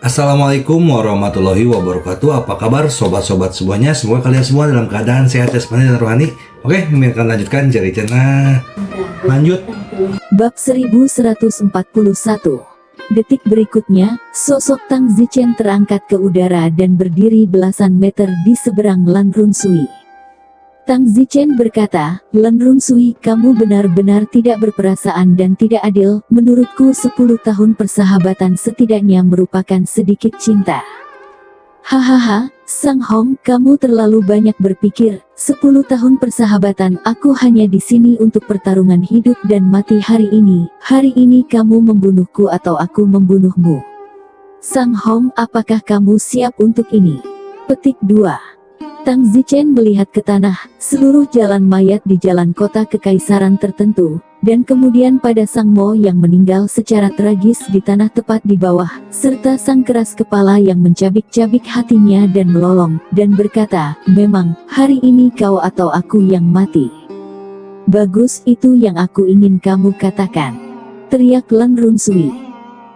Assalamualaikum warahmatullahi wabarakatuh. Apa kabar sobat-sobat semuanya? Semoga kalian semua dalam keadaan sehat jasmani dan rohani. Oke, kami akan lanjutkan jari channel. Lanjut. Bab 1141. Detik berikutnya, sosok Tang Zichen terangkat ke udara dan berdiri belasan meter di seberang Lan Runsui. Tang Zichen berkata, "Lan Runsui, kamu benar-benar tidak berperasaan dan tidak adil. Menurutku 10 tahun persahabatan setidaknya merupakan sedikit cinta." Hahaha, Sang Hong, kamu terlalu banyak berpikir. 10 tahun persahabatan, aku hanya di sini untuk pertarungan hidup dan mati hari ini. Hari ini kamu membunuhku atau aku membunuhmu. Sang Hong, apakah kamu siap untuk ini? Petik 2. Tang Zichen melihat ke tanah, seluruh jalan mayat di jalan kota kekaisaran tertentu, dan kemudian pada Sang Mo yang meninggal secara tragis di tanah tepat di bawah, serta sang keras kepala yang mencabik-cabik hatinya dan melolong, dan berkata, "Memang, hari ini kau atau aku yang mati." "Bagus, itu yang aku ingin kamu katakan," teriak Lan Runsui.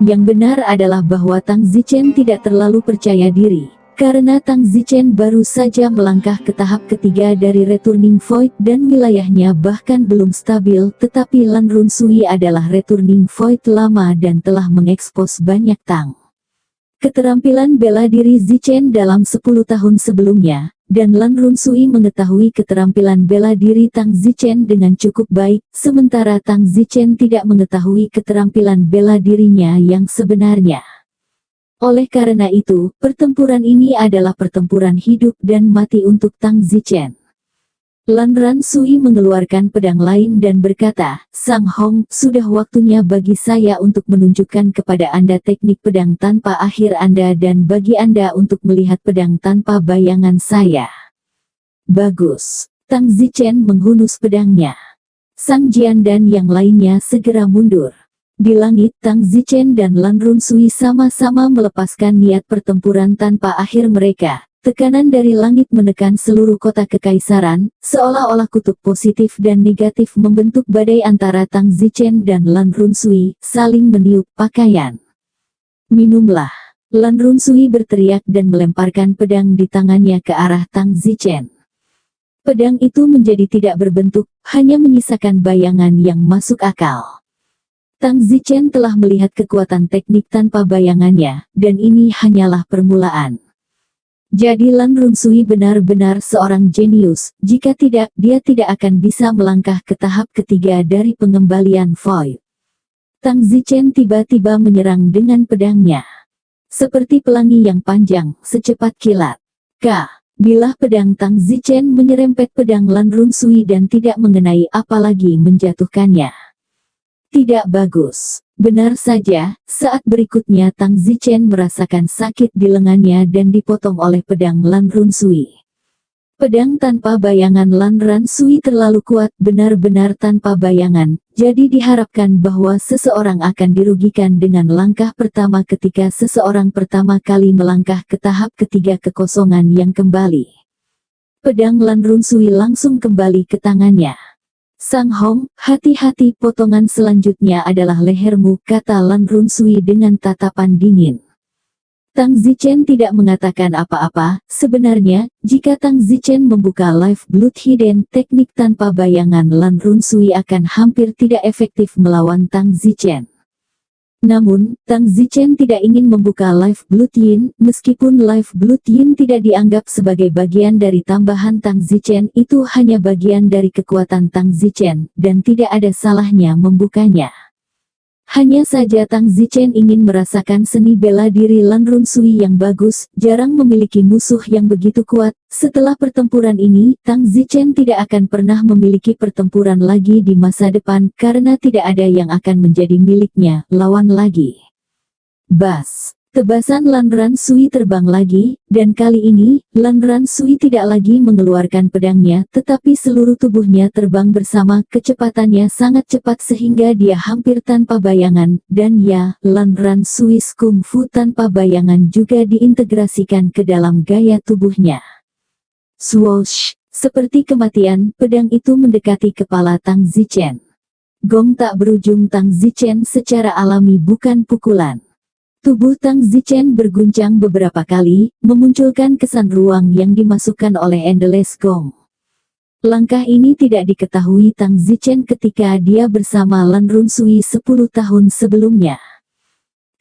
Yang benar adalah bahwa Tang Zichen tidak terlalu percaya diri, karena Tang Zichen baru saja melangkah ke tahap ketiga dari Returning Void dan wilayahnya bahkan belum stabil, tetapi Lan Runsui adalah Returning Void lama dan telah mengekspos banyak keterampilan bela diri Zichen dalam 10 tahun sebelumnya, dan Lan Runsui mengetahui keterampilan bela diri Tang Zichen dengan cukup baik, sementara Tang Zichen tidak mengetahui keterampilan bela dirinya yang sebenarnya. Oleh karena itu, pertempuran ini adalah pertempuran hidup dan mati untuk Tang Zichen. Lan Runsui mengeluarkan pedang lain dan berkata, "Sang Hong, sudah waktunya bagi saya untuk menunjukkan kepada Anda teknik pedang tanpa akhir Anda dan bagi Anda untuk melihat pedang tanpa bayangan saya." Bagus. Tang Zichen menghunus pedangnya. Sang Jian dan yang lainnya segera mundur. Di langit, Tang Zichen dan Lan Runsui sama-sama melepaskan niat pertempuran tanpa akhir mereka. Tekanan dari langit menekan seluruh kota kekaisaran, seolah-olah kutub positif dan negatif membentuk badai antara Tang Zichen dan Lan Runsui, saling meniup pakaian. "Minumlah!" Lan Runsui berteriak dan melemparkan pedang di tangannya ke arah Tang Zichen. Pedang itu menjadi tidak berbentuk, hanya menyisakan bayangan yang masuk akal. Tang Zichen telah melihat kekuatan teknik tanpa bayangannya, dan ini hanyalah permulaan. Jadi Lan Runsui benar-benar seorang jenius, jika tidak, dia tidak akan bisa melangkah ke tahap ketiga dari pengembalian Void. Tang Zichen tiba-tiba menyerang dengan pedangnya. Seperti pelangi yang panjang, secepat kilat. Bilah pedang Tang Zichen menyerempet pedang Lan Runsui dan tidak mengenai apalagi menjatuhkannya. Tidak bagus. Benar saja, saat berikutnya Tang Zichen merasakan sakit di lengannya dan dipotong oleh pedang Lan Runsui. Pedang tanpa bayangan Lan Runsui terlalu kuat, benar-benar tanpa bayangan, jadi diharapkan bahwa seseorang akan dirugikan dengan langkah pertama ketika seseorang pertama kali melangkah ke tahap ketiga kekosongan yang kembali. Pedang Lan Runsui langsung kembali ke tangannya. "Sang Hong, hati-hati, potongan selanjutnya adalah lehermu," kata Lan Runsui dengan tatapan dingin. Tang Zichen tidak mengatakan apa-apa. Sebenarnya, jika Tang Zichen membuka Life Blood Hidden teknik tanpa bayangan, Lan Runsui akan hampir tidak efektif melawan Tang Zichen. Namun, Tang Zichen tidak ingin membuka Life Blood Yin, meskipun Life Blood Yin tidak dianggap sebagai bagian dari tambahan Tang Zichen, itu hanya bagian dari kekuatan Tang Zichen, dan tidak ada salahnya membukanya. Hanya saja Tang Zichen ingin merasakan seni bela diri Lan Runsui yang bagus, jarang memiliki musuh yang begitu kuat. Setelah pertempuran ini, Tang Zichen tidak akan pernah memiliki pertempuran lagi di masa depan, karena tidak ada yang akan menjadi miliknya, lawan lagi. Bas! Tebasan Lan Runsui terbang lagi, dan kali ini, Lan Runsui tidak lagi mengeluarkan pedangnya, tetapi seluruh tubuhnya terbang bersama. Kecepatannya sangat cepat sehingga dia hampir tanpa bayangan, dan ya, Lan Runsui's Kung Fu tanpa bayangan juga diintegrasikan ke dalam gaya tubuhnya. Swoosh! Seperti kematian, pedang itu mendekati kepala Tang Zichen. Gong tak berujung Tang Zichen secara alami, bukan pukulan. Tubuh Tang Zichen berguncang beberapa kali, memunculkan kesan ruang yang dimasukkan oleh Endless Gong. Langkah ini tidak diketahui Tang Zichen ketika dia bersama Lan Runsui 10 tahun sebelumnya.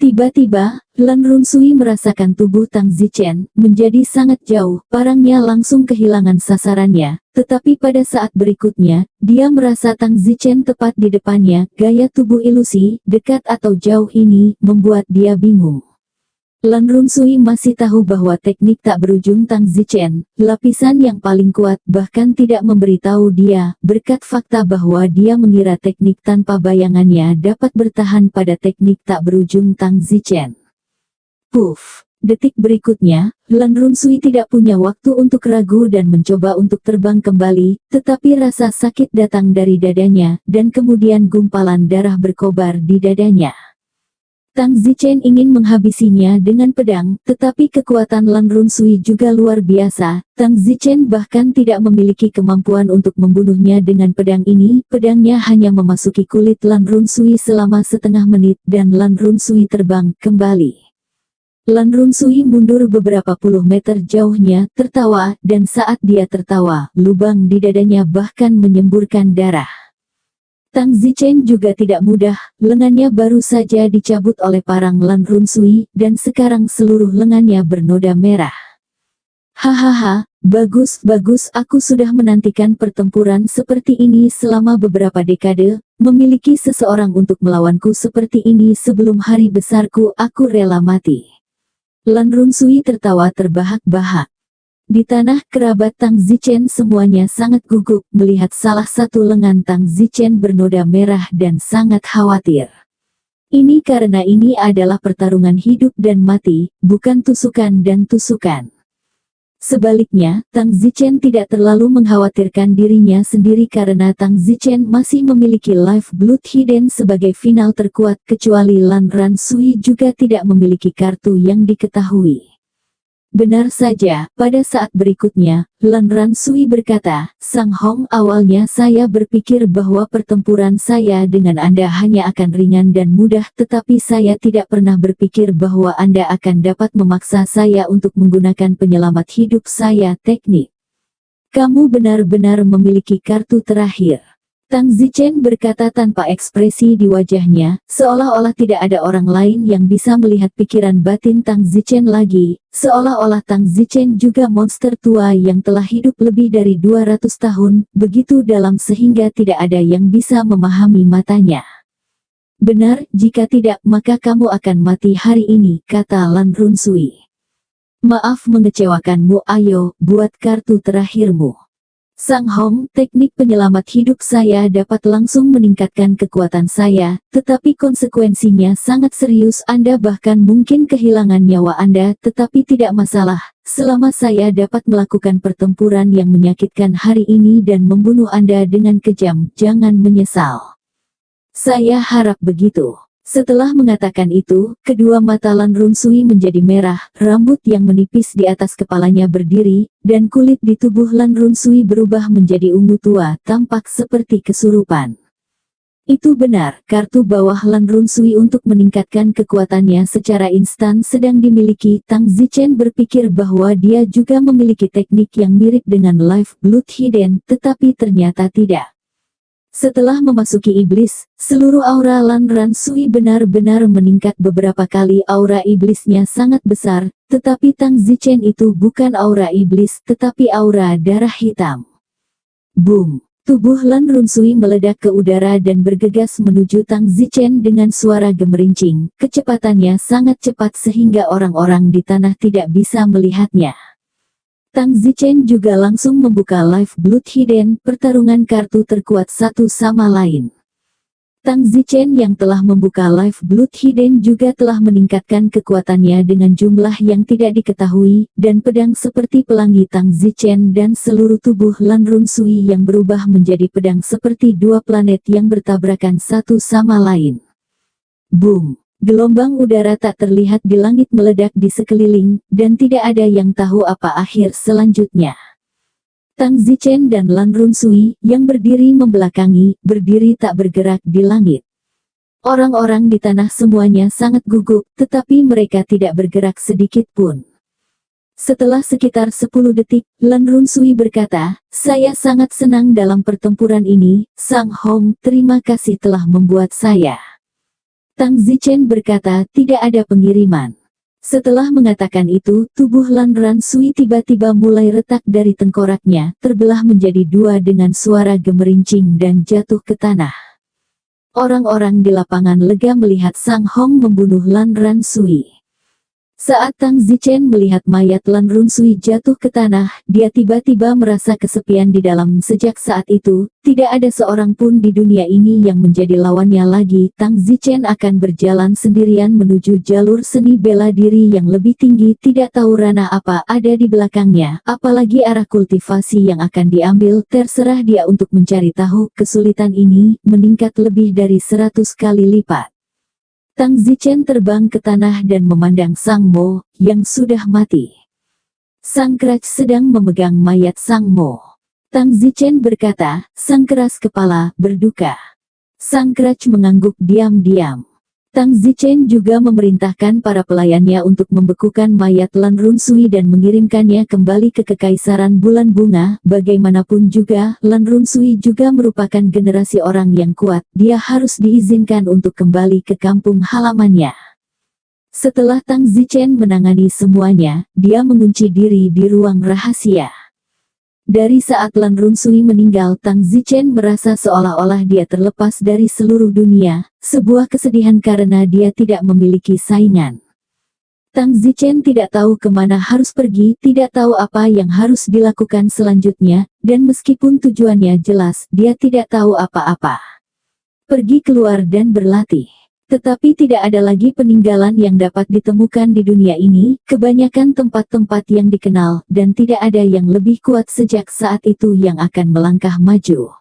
Tiba-tiba, Lan Runsui merasakan tubuh Tang Zichen menjadi sangat jauh, parangnya langsung kehilangan sasarannya, tetapi pada saat berikutnya, dia merasa Tang Zichen tepat di depannya, gaya tubuh ilusi, dekat atau jauh ini, membuat dia bingung. Lan Runsui masih tahu bahwa teknik tak berujung Tang Zichen, lapisan yang paling kuat, bahkan tidak memberitahu dia, berkat fakta bahwa dia mengira teknik tanpa bayangannya dapat bertahan pada teknik tak berujung Tang Zichen. Puff! Detik berikutnya, Lan Runsui tidak punya waktu untuk ragu dan mencoba untuk terbang kembali, tetapi rasa sakit datang dari dadanya, dan kemudian gumpalan darah berkobar di dadanya. Tang Zichen ingin menghabisinya dengan pedang, tetapi kekuatan Lan Runsui juga luar biasa. Tang Zichen bahkan tidak memiliki kemampuan untuk membunuhnya dengan pedang ini. Pedangnya hanya memasuki kulit Lan Runsui selama setengah menit dan Lan Runsui terbang kembali. Lan Runsui mundur beberapa puluh meter jauhnya, tertawa, dan saat dia tertawa, lubang di dadanya bahkan menyemburkan darah. Tang Zichen juga tidak mudah, lengannya baru saja dicabut oleh parang Lan Runsui, dan sekarang seluruh lengannya bernoda merah. Hahaha, bagus, aku sudah menantikan pertempuran seperti ini selama beberapa dekade, memiliki seseorang untuk melawanku seperti ini sebelum hari besarku, aku rela mati. Lan Runsui tertawa terbahak-bahak. Di tanah kerabat Tang Zichen semuanya sangat gugup melihat salah satu lengan Tang Zichen bernoda merah dan sangat khawatir. Ini karena ini adalah pertarungan hidup dan mati, bukan tusukan dan tusukan. Sebaliknya, Tang Zichen tidak terlalu mengkhawatirkan dirinya sendiri karena Tang Zichen masih memiliki Life Blood Hidden sebagai final terkuat kecuali Lan Runsui juga tidak memiliki kartu yang diketahui. Benar saja, pada saat berikutnya, Lan Runsui berkata, Sang Hong, awalnya saya berpikir bahwa pertempuran saya dengan Anda hanya akan ringan dan mudah, tetapi saya tidak pernah berpikir bahwa Anda akan dapat memaksa saya untuk menggunakan penyelamat hidup saya, teknik. Kamu benar-benar memiliki kartu terakhir. Tang Zichen berkata tanpa ekspresi di wajahnya, seolah-olah tidak ada orang lain yang bisa melihat pikiran batin Tang Zichen lagi, seolah-olah Tang Zichen juga monster tua yang telah hidup lebih dari 200 tahun, begitu dalam sehingga tidak ada yang bisa memahami matanya. Benar, jika tidak maka kamu akan mati hari ini, kata Lan Runsui. Maaf mengecewakanmu, ayo, buat kartu terakhirmu. Sang Hong, teknik penyelamat hidup saya dapat langsung meningkatkan kekuatan saya, tetapi konsekuensinya sangat serius. Anda bahkan mungkin kehilangan nyawa Anda, tetapi tidak masalah, selama saya dapat melakukan pertempuran yang menyakitkan hari ini dan membunuh Anda dengan kejam, jangan menyesal. Saya harap begitu. Setelah mengatakan itu, kedua mata Lan Runsui menjadi merah, rambut yang menipis di atas kepalanya berdiri, dan kulit di tubuh Lan Runsui berubah menjadi ungu tua, tampak seperti kesurupan. Itu benar, kartu bawah Lan Runsui untuk meningkatkan kekuatannya secara instan sedang dimiliki. Tang Zichen berpikir bahwa dia juga memiliki teknik yang mirip dengan Life Blood Hidden, tetapi ternyata tidak. Setelah memasuki iblis, seluruh aura Lan Runsui benar-benar meningkat beberapa kali. Aura iblisnya sangat besar, tetapi Tang Zichen itu bukan aura iblis, tetapi aura darah hitam. Boom! Tubuh Lan Runsui meledak ke udara dan bergegas menuju Tang Zichen dengan suara gemerincing. Kecepatannya sangat cepat sehingga orang-orang di tanah tidak bisa melihatnya. Tang Zichen juga langsung membuka Life Blood Hidden, pertarungan kartu terkuat satu sama lain. Tang Zichen yang telah membuka Life Blood Hidden juga telah meningkatkan kekuatannya dengan jumlah yang tidak diketahui, dan pedang seperti pelangi Tang Zichen dan seluruh tubuh Lan Runsui yang berubah menjadi pedang seperti dua planet yang bertabrakan satu sama lain. Boom! Gelombang udara tak terlihat di langit meledak di sekeliling, dan tidak ada yang tahu apa akhir selanjutnya. Tang Zichen dan Lan Runsui, yang berdiri membelakangi, berdiri tak bergerak di langit. Orang-orang di tanah semuanya sangat gugup, tetapi mereka tidak bergerak sedikit pun. Setelah sekitar 10 detik, Lan Runsui berkata, "Saya sangat senang dalam pertempuran ini, Sang Hong, terima kasih telah membuat saya." Tang Zichen berkata, "Tidak ada pengiriman." Setelah mengatakan itu, tubuh Lan Runsui tiba-tiba mulai retak dari tengkoraknya, terbelah menjadi dua dengan suara gemerincing dan jatuh ke tanah. Orang-orang di lapangan lega melihat Sang Hong membunuh Lan Runsui. Saat Tang Zichen melihat mayat Lan Runsui jatuh ke tanah, dia tiba-tiba merasa kesepian di dalam. Sejak saat itu, tidak ada seorang pun di dunia ini yang menjadi lawannya lagi. Tang Zichen akan berjalan sendirian menuju jalur seni bela diri yang lebih tinggi, tidak tahu ranah apa ada di belakangnya, apalagi arah kultivasi yang akan diambil. Terserah dia untuk mencari tahu. Kesulitan ini meningkat lebih dari 100 kali lipat. Tang Zichen terbang ke tanah dan memandang Sang Mo, yang sudah mati. Sang Krach sedang memegang mayat Sang Mo. Tang Zichen berkata, "Sang keras kepala, berduka." Sang Krach mengangguk diam-diam. Tang Zichen juga memerintahkan para pelayannya untuk membekukan mayat Lan Runsui dan mengirimkannya kembali ke Kekaisaran Bulan Bunga. Bagaimanapun juga, Lan Runsui juga merupakan generasi orang yang kuat. Dia harus diizinkan untuk kembali ke kampung halamannya. Setelah Tang Zichen menangani semuanya, dia mengunci diri di ruang rahasia. Dari saat Lan Runsui meninggal, Tang Zichen merasa seolah-olah dia terlepas dari seluruh dunia, sebuah kesedihan karena dia tidak memiliki saingan. Tang Zichen tidak tahu kemana harus pergi, tidak tahu apa yang harus dilakukan selanjutnya, dan meskipun tujuannya jelas, dia tidak tahu apa-apa. Pergi keluar dan berlatih. Tetapi tidak ada lagi peninggalan yang dapat ditemukan di dunia ini, kebanyakan tempat-tempat yang dikenal, dan tidak ada yang lebih kuat sejak saat itu yang akan melangkah maju.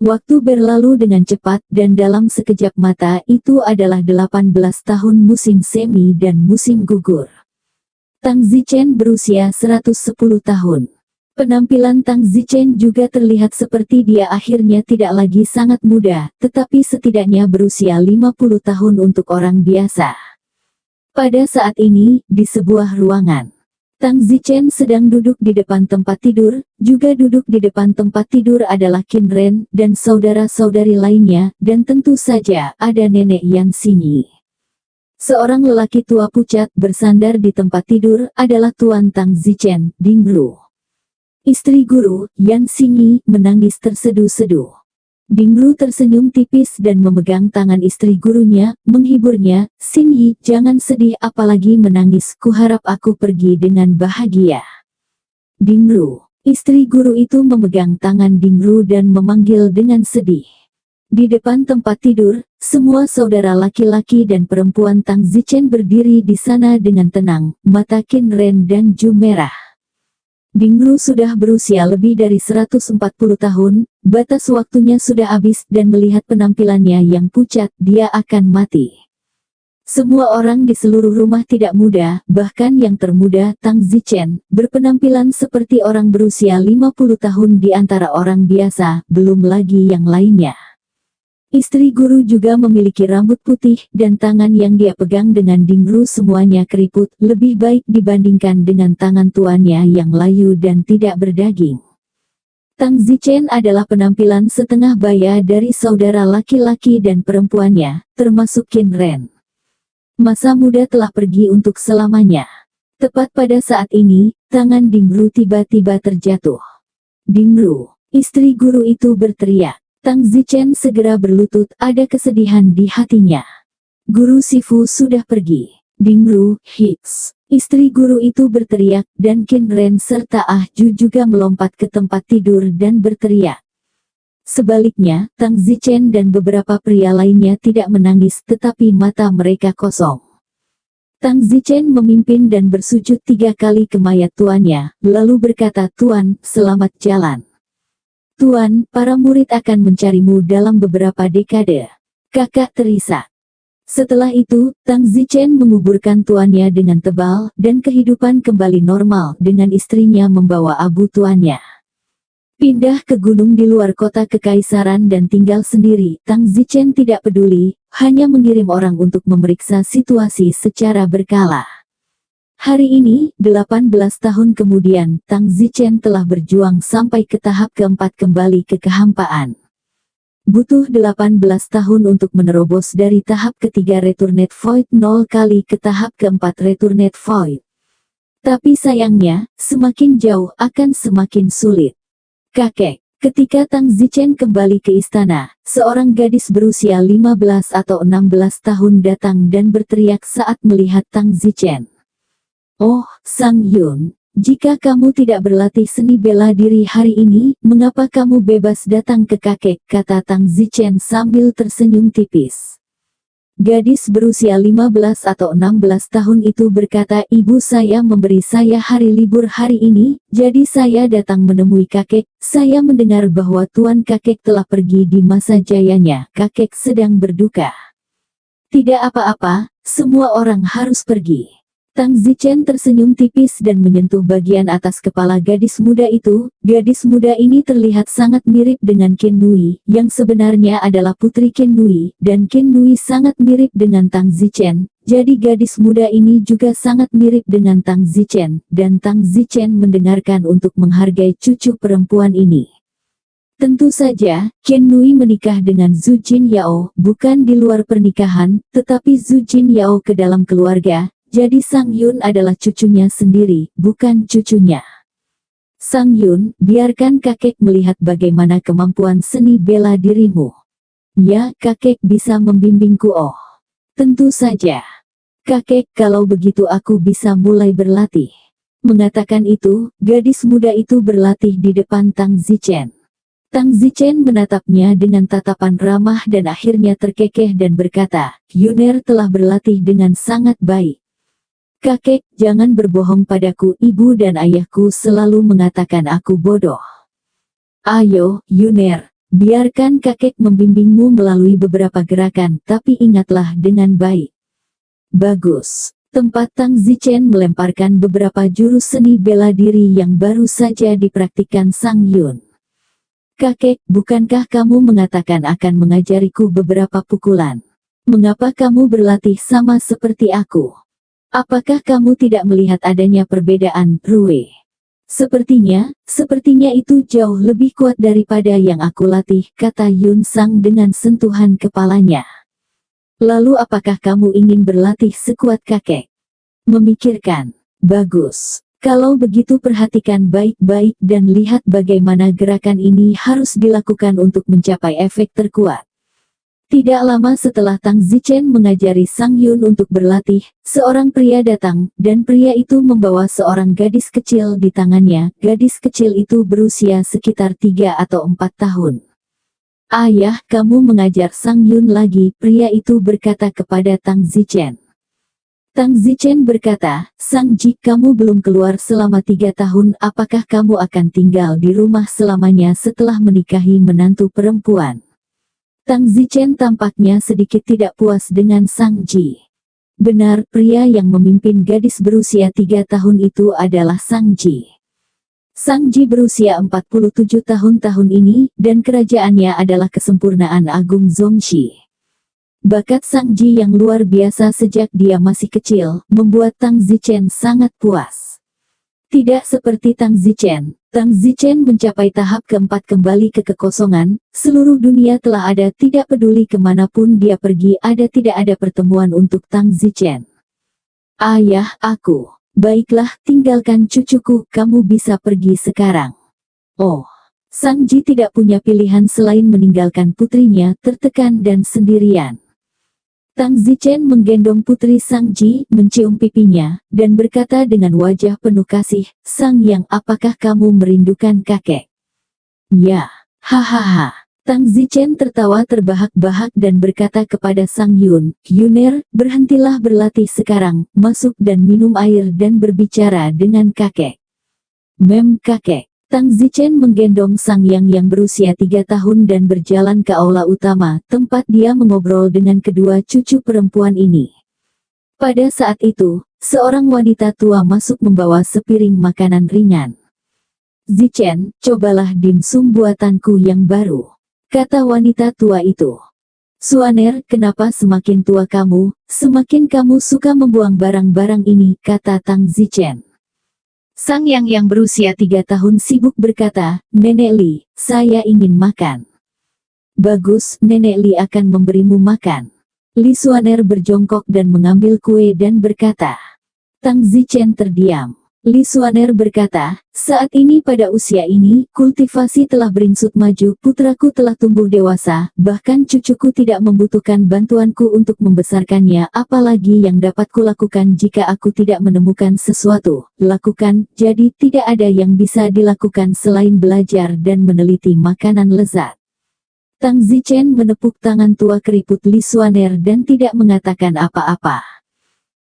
Waktu berlalu dengan cepat dan dalam sekejap mata. Itu adalah 18 tahun musim semi dan musim gugur. Tang Zichen berusia 110 tahun. Penampilan Tang Zichen juga terlihat seperti dia akhirnya tidak lagi sangat muda, tetapi setidaknya berusia 50 tahun untuk orang biasa. Pada saat ini, di sebuah ruangan, Tang Zichen sedang duduk di depan tempat tidur. Juga duduk di depan tempat tidur adalah Qin Ren dan saudara-saudari lainnya, dan tentu saja ada nenek Yan Xinyi. Seorang lelaki tua pucat bersandar di tempat tidur adalah Tuan Tang Zichen, Dingru. Istri guru, Yan Xinyi, menangis terseduh-seduh. Dingru tersenyum tipis dan memegang tangan istri gurunya, menghiburnya. "Xinyi, jangan sedih apalagi menangis, kuharap aku pergi dengan bahagia." Dingru, istri guru itu memegang tangan Dingru dan memanggil dengan sedih. Di depan tempat tidur, semua saudara laki-laki dan perempuan Tang Zichen berdiri di sana dengan tenang, mata Qin Ren dan Ju merah. Dingru sudah berusia lebih dari 140 tahun, batas waktunya sudah habis dan melihat penampilannya yang pucat, dia akan mati. Semua orang di seluruh rumah tidak muda, bahkan yang termuda, Tang Zichen, berpenampilan seperti orang berusia 50 tahun di antara orang biasa, belum lagi yang lainnya. Istri guru juga memiliki rambut putih, dan tangan yang dia pegang dengan Dingru semuanya keriput, lebih baik dibandingkan dengan tangan tuannya yang layu dan tidak berdaging. Tang Zichen adalah penampilan setengah baya dari saudara laki-laki dan perempuannya, termasuk Qin Ren. Masa muda telah pergi untuk selamanya. Tepat pada saat ini, tangan Dingru tiba-tiba terjatuh. "Dingru!" Istri guru itu berteriak. Tang Zichen segera berlutut, ada kesedihan di hatinya. Guru Sifu sudah pergi. Dingru, Hicks. Istri guru itu berteriak, dan Qin Ren serta Ah Ju juga melompat ke tempat tidur dan berteriak. Sebaliknya, Tang Zichen dan beberapa pria lainnya tidak menangis, tetapi mata mereka kosong. Tang Zichen memimpin dan bersujud 3 kali ke mayat tuannya, lalu berkata, "Tuan, selamat jalan. Tuan, para murid akan mencarimu dalam beberapa dekade." Kakak terisak. Setelah itu, Tang Zichen menguburkan tuannya dengan tebal, dan kehidupan kembali normal dengan istrinya membawa abu tuannya. Pindah ke gunung di luar kota kekaisaran dan tinggal sendiri. Tang Zichen tidak peduli, hanya mengirim orang untuk memeriksa situasi secara berkala. Hari ini, 18 tahun kemudian, Tang Zichen telah berjuang sampai ke tahap keempat kembali ke kehampaan. Butuh 18 tahun untuk menerobos dari tahap ketiga Returned Void 0 kali ke tahap keempat Returned Void. Tapi sayangnya, semakin jauh akan semakin sulit. Kakek, ketika Tang Zichen kembali ke istana, seorang gadis berusia 15 atau 16 tahun datang dan berteriak saat melihat Tang Zichen. "Oh, Sang Yun, jika kamu tidak berlatih seni bela diri hari ini, mengapa kamu bebas datang ke kakek?" kata Tang Zichen sambil tersenyum tipis. Gadis berusia 15 atau 16 tahun itu berkata, "Ibu saya memberi saya hari libur hari ini, jadi saya datang menemui kakek. Saya mendengar bahwa tuan kakek telah pergi di masa jayanya. Kakek sedang berduka." "Tidak apa-apa, semua orang harus pergi." Tang Zichen tersenyum tipis dan menyentuh bagian atas kepala gadis muda itu. Gadis muda ini terlihat sangat mirip dengan Qin Nui, yang sebenarnya adalah putri Qin Nui, dan Qin Nui sangat mirip dengan Tang Zichen. Jadi gadis muda ini juga sangat mirip dengan Tang Zichen, dan Tang Zichen mendengarkan untuk menghargai cucu perempuan ini. Tentu saja, Qin Nui menikah dengan Zhu Jin Yao, bukan di luar pernikahan, tetapi Zhu Jin Yao ke dalam keluarga. Jadi Sang Yun adalah cucunya sendiri, bukan cucunya. "Sang Yun, biarkan kakek melihat bagaimana kemampuan seni bela dirimu." "Ya, kakek bisa membimbingku." "Oh, tentu saja. Kakek, kalau begitu aku bisa mulai berlatih." Mengatakan itu, gadis muda itu berlatih di depan Tang Zichen. Tang Zichen menatapnya dengan tatapan ramah dan akhirnya terkekeh dan berkata, "Yuner telah berlatih dengan sangat baik." "Kakek, jangan berbohong padaku. Ibu dan ayahku selalu mengatakan aku bodoh." "Ayo, Yuner, biarkan kakek membimbingmu melalui beberapa gerakan, tapi ingatlah dengan baik." "Bagus." Tempat Tang Zichen melemparkan beberapa jurus seni bela diri yang baru saja dipraktikkan Sang Yun. "Kakek, bukankah kamu mengatakan akan mengajariku beberapa pukulan? Mengapa kamu berlatih sama seperti aku? Apakah kamu tidak melihat adanya perbedaan, Rue?" Sepertinya itu jauh lebih kuat daripada yang aku latih," kata Yun Sang dengan sentuhan kepalanya. "Lalu apakah kamu ingin berlatih sekuat kakek?" Memikirkan. "Bagus. Kalau begitu perhatikan baik-baik dan lihat bagaimana gerakan ini harus dilakukan untuk mencapai efek terkuat." Tidak lama setelah Tang Zichen mengajari Sang Yun untuk berlatih, seorang pria datang, dan pria itu membawa seorang gadis kecil di tangannya. Gadis kecil itu berusia sekitar 3 atau 4 tahun. "Ayah, kamu mengajar Sang Yun lagi," pria itu berkata kepada Tang Zichen. Tang Zichen berkata, "Sang Ji, kamu belum keluar selama 3 tahun, apakah kamu akan tinggal di rumah selamanya setelah menikahi menantu perempuan?" Tang Zichen tampaknya sedikit tidak puas dengan Sang Ji. Benar, pria yang memimpin gadis berusia 3 tahun itu adalah Sang Ji. Sang Ji berusia 47 tahun ini, dan kerajaannya adalah kesempurnaan agung Zongxi. Bakat Sang Ji yang luar biasa sejak dia masih kecil, membuat Tang Zichen sangat puas. Tidak seperti Tang Zichen mencapai tahap keempat kembali ke kekosongan. Seluruh dunia telah ada, tidak peduli kemanapun dia pergi, tidak ada pertemuan untuk Tang Zichen. "Ayah, aku." "Baiklah, tinggalkan cucuku, kamu bisa pergi sekarang." Oh, Sang Ji tidak punya pilihan selain meninggalkan putrinya tertekan dan sendirian. Tang Zichen menggendong putri Sang Ji, mencium pipinya, dan berkata dengan wajah penuh kasih, "Sang Yang, apakah kamu merindukan kakek?" "Ya." "Hahaha." Tang Zichen tertawa terbahak-bahak dan berkata kepada Sang Yun, "Yuner, berhentilah berlatih sekarang, masuk dan minum air dan berbicara dengan kakek." "Mem, kakek." Tang Zichen menggendong Sang yang berusia 3 tahun dan berjalan ke aula utama, tempat dia mengobrol dengan kedua cucu perempuan ini. Pada saat itu, seorang wanita tua masuk membawa sepiring makanan ringan. "Zichen, cobalah dimsum buatanku yang baru," kata wanita tua itu. Suaner, kenapa semakin tua kamu, semakin kamu suka membuang barang-barang ini, kata Tang Zichen. Sang yang berusia 3 tahun sibuk berkata, Nenek Li, saya ingin makan. Bagus, Nenek Li akan memberimu makan. Li Suaner berjongkok dan mengambil kue dan berkata. Tang Zichen terdiam. Li Suaner berkata, saat ini pada usia ini, kultivasi telah beringsut maju, putraku telah tumbuh dewasa, bahkan cucuku tidak membutuhkan bantuanku untuk membesarkannya, apalagi yang dapat kulakukan jika aku tidak menemukan sesuatu, lakukan, jadi tidak ada yang bisa dilakukan selain belajar dan meneliti makanan lezat. Tang Zichen menepuk tangan tua keriput Li Suaner dan tidak mengatakan apa-apa.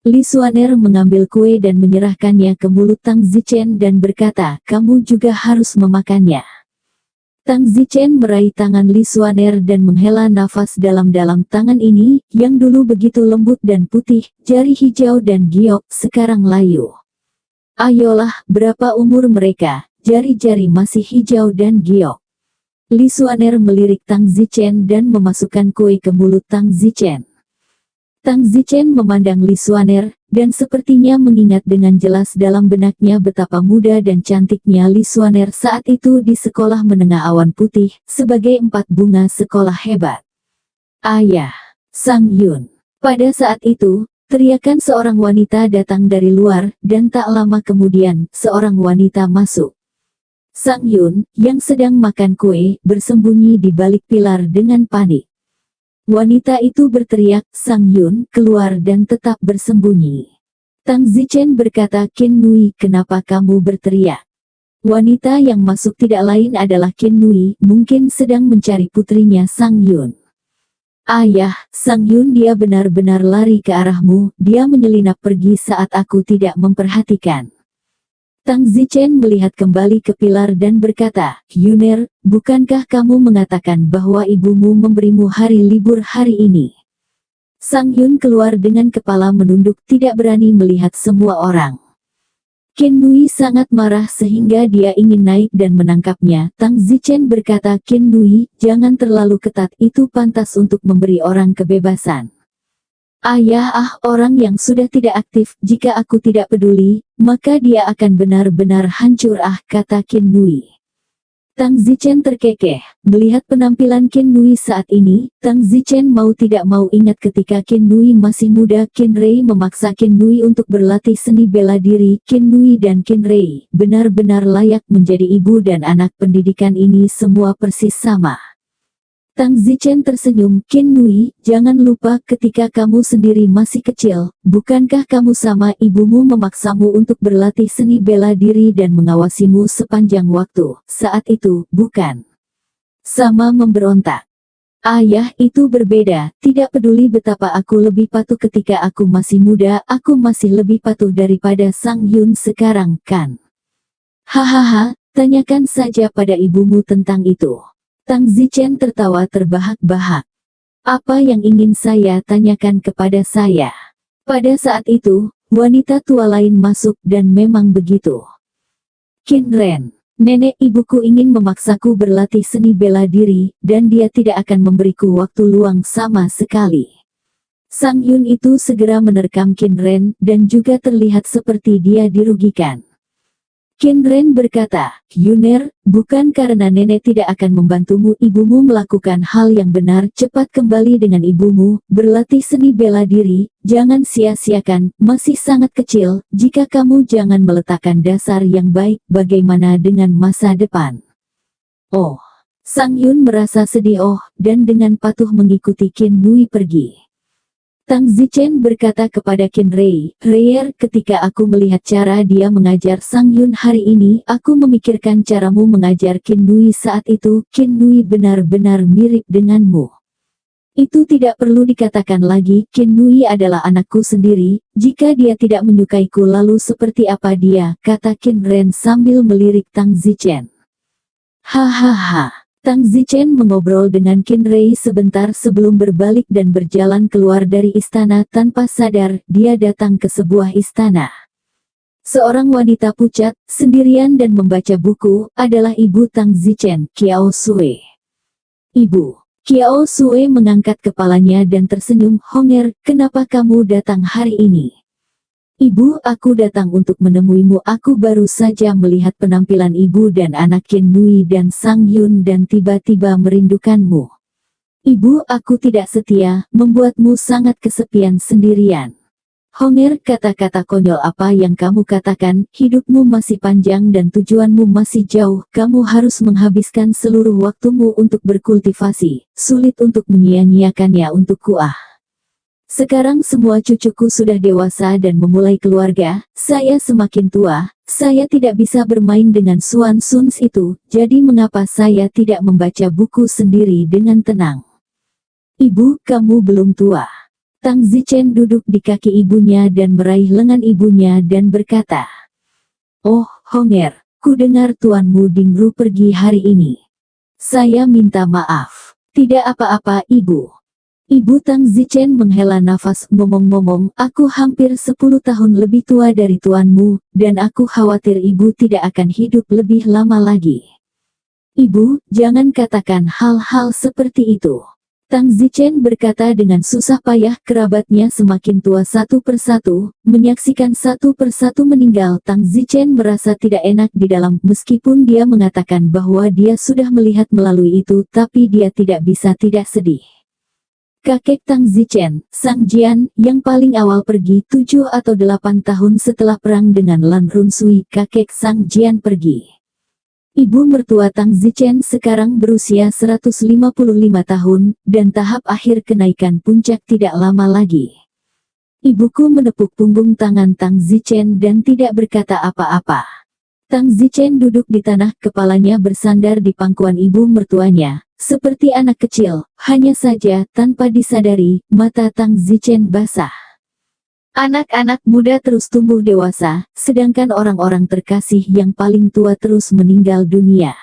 Li Suaner mengambil kue dan menyerahkannya ke mulut Tang Zichen dan berkata, kamu juga harus memakannya. Tang Zichen meraih tangan Li Suaner dan menghela nafas dalam-dalam. Tangan ini, yang dulu begitu lembut dan putih, jari hijau dan giok, sekarang layu. Ayolah, berapa umur mereka? Jari-jari masih hijau dan giok. Li Suaner melirik Tang Zichen dan memasukkan kue ke mulut Tang Zichen. Tang Zichen memandang Li Suaner, dan sepertinya mengingat dengan jelas dalam benaknya betapa muda dan cantiknya Li Suaner saat itu di sekolah menengah awan putih, sebagai 4 bunga sekolah hebat. Ayah, Sang Yun. Pada saat itu, teriakan seorang wanita datang dari luar, dan tak lama kemudian, seorang wanita masuk. Sang Yun, yang sedang makan kue, bersembunyi di balik pilar dengan panik. Wanita itu berteriak, Sang Yun, keluar dan tetap bersembunyi. Tang Zichen berkata, Qin Nui, kenapa kamu berteriak? Wanita yang masuk tidak lain adalah Qin Nui, mungkin sedang mencari putrinya Sang Yun. Ayah, Sang Yun, dia benar-benar lari ke arahmu, dia menyelinap pergi saat aku tidak memperhatikan. Tang Zichen melihat kembali ke pilar dan berkata, Yuner, bukankah kamu mengatakan bahwa ibumu memberimu hari libur hari ini? Sang Yun keluar dengan kepala menunduk, tidak berani melihat semua orang. Qin Nui sangat marah sehingga dia ingin naik dan menangkapnya. Tang Zichen berkata, Qin Nui, jangan terlalu ketat, itu pantas untuk memberi orang kebebasan. Ayah, orang yang sudah tidak aktif, jika aku tidak peduli, maka dia akan benar-benar hancur, kata Qin Nui. Tang Zichen terkekeh, melihat penampilan Qin Nui saat ini, Tang Zichen mau tidak mau ingat ketika Qin Nui masih muda, Qin Rei memaksa Qin Nui untuk berlatih seni bela diri. Qin Nui dan Qin Rei, benar-benar layak menjadi ibu dan anak. Pendidikan ini semua persis sama. Tang Zichen tersenyum, Qin Nui, jangan lupa ketika kamu sendiri masih kecil, bukankah kamu sama ibumu memaksamu untuk berlatih seni bela diri dan mengawasimu sepanjang waktu, saat itu, bukan? Sama memberontak. Ayah, itu berbeda, tidak peduli betapa aku lebih patuh ketika aku masih muda, aku masih lebih patuh daripada Sang Yun sekarang, kan? Hahaha, tanyakan saja pada ibumu tentang itu. Tang Zichen tertawa terbahak-bahak. Apa yang ingin saya tanyakan kepada saya? Pada saat itu, wanita tua lain masuk dan memang begitu. Qin Ren, nenek ibuku ingin memaksaku berlatih seni bela diri, dan dia tidak akan memberiku waktu luang sama sekali. Sang Yun itu segera menerkam Qin Ren, dan juga terlihat seperti dia dirugikan. Qin Ren berkata, Yuner, bukan karena nenek tidak akan membantumu, ibumu melakukan hal yang benar, cepat kembali dengan ibumu, berlatih seni bela diri, jangan sia-siakan, masih sangat kecil, jika kamu jangan meletakkan dasar yang baik, bagaimana dengan masa depan? Oh, Sang Yun merasa sedih dan dengan patuh mengikuti Qin Nui pergi. Tang Zichen berkata kepada Qin Rei, Reier, ketika aku melihat cara dia mengajar Sang Yun hari ini, aku memikirkan caramu mengajar Qin Nui saat itu, Qin Nui benar-benar mirip denganmu. Itu tidak perlu dikatakan lagi, Qin Nui adalah anakku sendiri, jika dia tidak menyukaiku lalu seperti apa dia, kata Qin Ren sambil melirik Tang Zichen. Hahaha. Tang Zichen mengobrol dengan Qin Rei sebentar sebelum berbalik dan berjalan keluar dari istana. Tanpa sadar, dia datang ke sebuah istana. Seorang wanita pucat, sendirian dan membaca buku, adalah ibu Tang Zichen, Qiao Sui. Ibu, Kiao Sue mengangkat kepalanya dan tersenyum. Honger, kenapa kamu datang hari ini? Ibu, aku datang untuk menemuimu. Aku baru saja melihat penampilan ibu dan anak Kin Nui dan Sang Yun dan tiba-tiba merindukanmu. Ibu, aku tidak setia, membuatmu sangat kesepian sendirian. Honger, kata-kata konyol apa yang kamu katakan, hidupmu masih panjang dan tujuanmu masih jauh, kamu harus menghabiskan seluruh waktumu untuk berkultivasi, sulit untuk menyia-nyiakannya untuk kuah. Sekarang semua cucuku sudah dewasa dan memulai keluarga, saya semakin tua, saya tidak bisa bermain dengan Suan Suns itu, jadi mengapa saya tidak membaca buku sendiri dengan tenang? Ibu, kamu belum tua. Tang Zichen duduk di kaki ibunya dan meraih lengan ibunya dan berkata, "Oh, Honger, ku dengar tuanmu Dingru pergi hari ini. Saya minta maaf." "Tidak apa-apa, Ibu." Ibu Tang Zichen menghela nafas, ngomong-ngomong, aku hampir 10 tahun lebih tua dari tuanmu, dan aku khawatir ibu tidak akan hidup lebih lama lagi. Ibu, jangan katakan hal-hal seperti itu. Tang Zichen berkata dengan susah payah. Kerabatnya semakin tua satu persatu, menyaksikan satu persatu meninggal. Tang Zichen merasa tidak enak di dalam, meskipun dia mengatakan bahwa dia sudah melihat melalui itu, tapi dia tidak bisa tidak sedih. Kakek Tang Zichen, Sang Jian, yang paling awal pergi 7 atau 8 tahun setelah perang dengan Lan Runsui. Kakek Sang Jian pergi. Ibu mertua Tang Zichen sekarang berusia 155 tahun, dan tahap akhir kenaikan puncak tidak lama lagi. Ibuku menepuk punggung tangan Tang Zichen dan tidak berkata apa-apa. Tang Zichen duduk di tanah, kepalanya bersandar di pangkuan ibu mertuanya, seperti anak kecil. Hanya saja, tanpa disadari, mata Tang Zichen basah. Anak-anak muda terus tumbuh dewasa, sedangkan orang-orang terkasih yang paling tua terus meninggal dunia.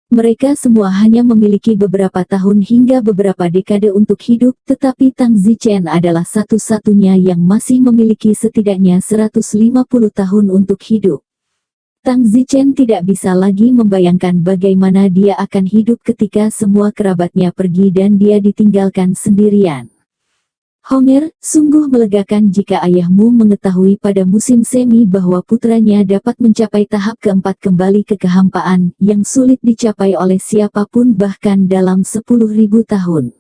Mereka semua hanya memiliki beberapa tahun hingga beberapa dekade untuk hidup, tetapi Tang Zichen adalah satu-satunya yang masih memiliki setidaknya 150 tahun untuk hidup. Tang Zichen tidak bisa lagi membayangkan bagaimana dia akan hidup ketika semua kerabatnya pergi dan dia ditinggalkan sendirian. Honger, sungguh melegakan jika ayahmu mengetahui pada musim semi bahwa putranya dapat mencapai tahap keempat kembali ke kehampaan, yang sulit dicapai oleh siapapun bahkan dalam 10.000 tahun.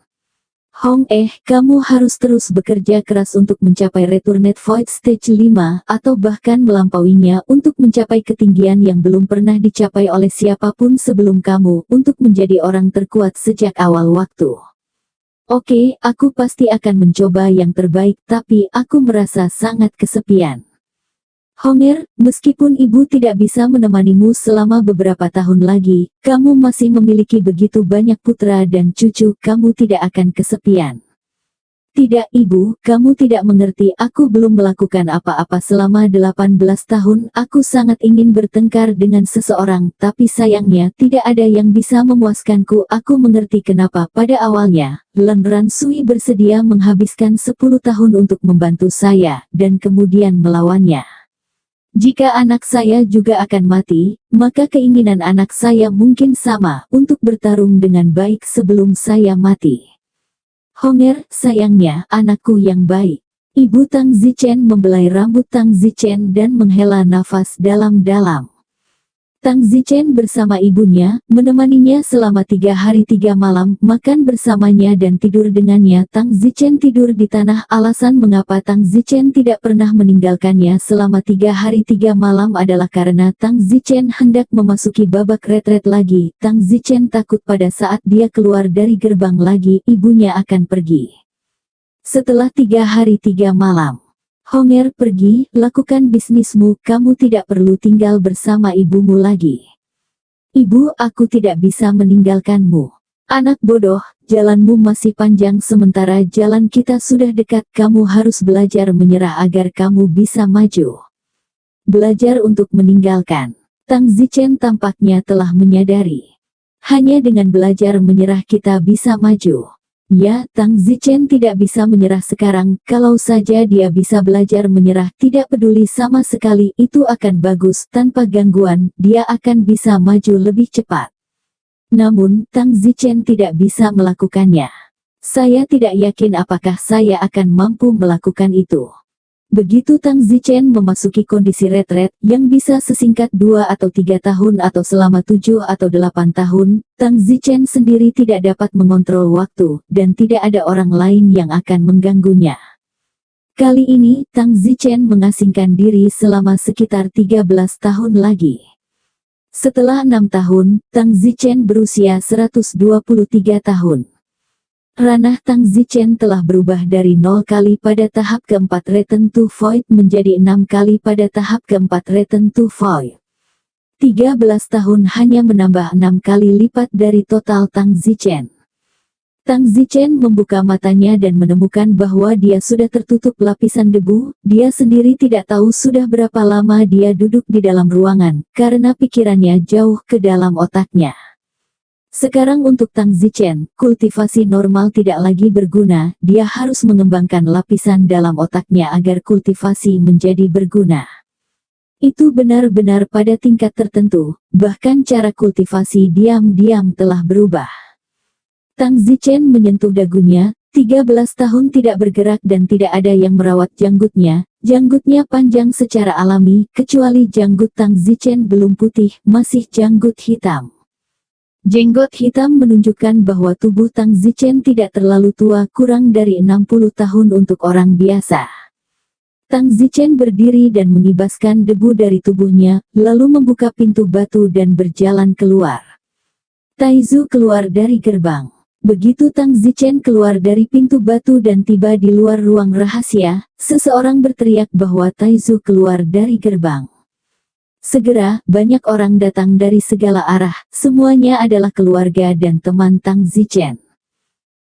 Kamu harus terus bekerja keras untuk mencapai Returned Void Stage 5, atau bahkan melampauinya untuk mencapai ketinggian yang belum pernah dicapai oleh siapapun sebelum kamu, untuk menjadi orang terkuat sejak awal waktu. Oke, aku pasti akan mencoba yang terbaik, tapi aku merasa sangat kesepian. Honger, meskipun ibu tidak bisa menemanimu selama beberapa tahun lagi, kamu masih memiliki begitu banyak putra dan cucu, kamu tidak akan kesepian. Tidak, Ibu, kamu tidak mengerti, aku belum melakukan apa-apa selama 18 tahun, aku sangat ingin bertengkar dengan seseorang, tapi sayangnya, tidak ada yang bisa memuaskanku. Aku mengerti kenapa pada awalnya, Lan Runsui bersedia menghabiskan 10 tahun untuk membantu saya, dan kemudian melawannya. Jika anak saya juga akan mati, maka keinginan anak saya mungkin sama, untuk bertarung dengan baik sebelum saya mati. Honger, sayangnya, anakku yang baik. Ibu Tang Zichen membelai rambut Tang Zichen dan menghela nafas dalam-dalam. Tang Zichen bersama ibunya, menemaninya selama 3 hari 3 malam, makan bersamanya dan tidur dengannya. Tang Zichen tidur di tanah. Alasan mengapa Tang Zichen tidak pernah meninggalkannya selama 3 hari 3 malam adalah karena Tang Zichen hendak memasuki babak retret lagi. Tang Zichen takut pada saat dia keluar dari gerbang lagi, ibunya akan pergi. Setelah 3 hari 3 malam, Honger, pergi, lakukan bisnismu, kamu tidak perlu tinggal bersama ibumu lagi. Ibu, aku tidak bisa meninggalkanmu. Anak bodoh, jalanmu masih panjang sementara jalan kita sudah dekat, kamu harus belajar menyerah agar kamu bisa maju. Belajar untuk meninggalkan. Tang Zichen tampaknya telah menyadari. Hanya dengan belajar menyerah kita bisa maju. Ya, Tang Zichen tidak bisa menyerah sekarang, kalau saja dia bisa belajar menyerah, tidak peduli sama sekali, itu akan bagus, tanpa gangguan, dia akan bisa maju lebih cepat. Namun, Tang Zichen tidak bisa melakukannya. Saya tidak yakin apakah saya akan mampu melakukan itu. Begitu Tang Zichen memasuki kondisi retret yang bisa sesingkat 2 atau 3 tahun atau selama 7 atau 8 tahun, Tang Zichen sendiri tidak dapat mengontrol waktu dan tidak ada orang lain yang akan mengganggunya. Kali ini Tang Zichen mengasingkan diri selama sekitar 13 tahun lagi. Setelah 6 tahun, Tang Zichen berusia 123 tahun. Ranah Tang Zichen telah berubah dari 0 kali pada tahap keempat Return to Void menjadi 6 kali pada tahap keempat Return to Void. 13 tahun hanya menambah 6 kali lipat dari total Tang Zichen. Tang Zichen membuka matanya dan menemukan bahwa dia sudah tertutup lapisan debu. Dia sendiri tidak tahu sudah berapa lama dia duduk di dalam ruangan, karena pikirannya jauh ke dalam otaknya. Sekarang untuk Tang Zichen, kultivasi normal tidak lagi berguna, dia harus mengembangkan lapisan dalam otaknya agar kultivasi menjadi berguna. Itu benar-benar pada tingkat tertentu, bahkan cara kultivasi diam-diam telah berubah. Tang Zichen menyentuh dagunya, 13 tahun tidak bergerak dan tidak ada yang merawat janggutnya. Janggutnya panjang secara alami, kecuali janggut Tang Zichen belum putih, masih janggut hitam. Jenggot hitam menunjukkan bahwa tubuh Tang Zichen tidak terlalu tua, kurang dari 60 tahun untuk orang biasa. Tang Zichen berdiri dan mengibaskan debu dari tubuhnya, lalu membuka pintu batu dan berjalan keluar. Taizu keluar dari gerbang. Begitu Tang Zichen keluar dari pintu batu dan tiba di luar ruang rahasia, seseorang berteriak bahwa Taizu keluar dari gerbang. Segera, banyak orang datang dari segala arah, semuanya adalah keluarga dan teman Tang Zichen.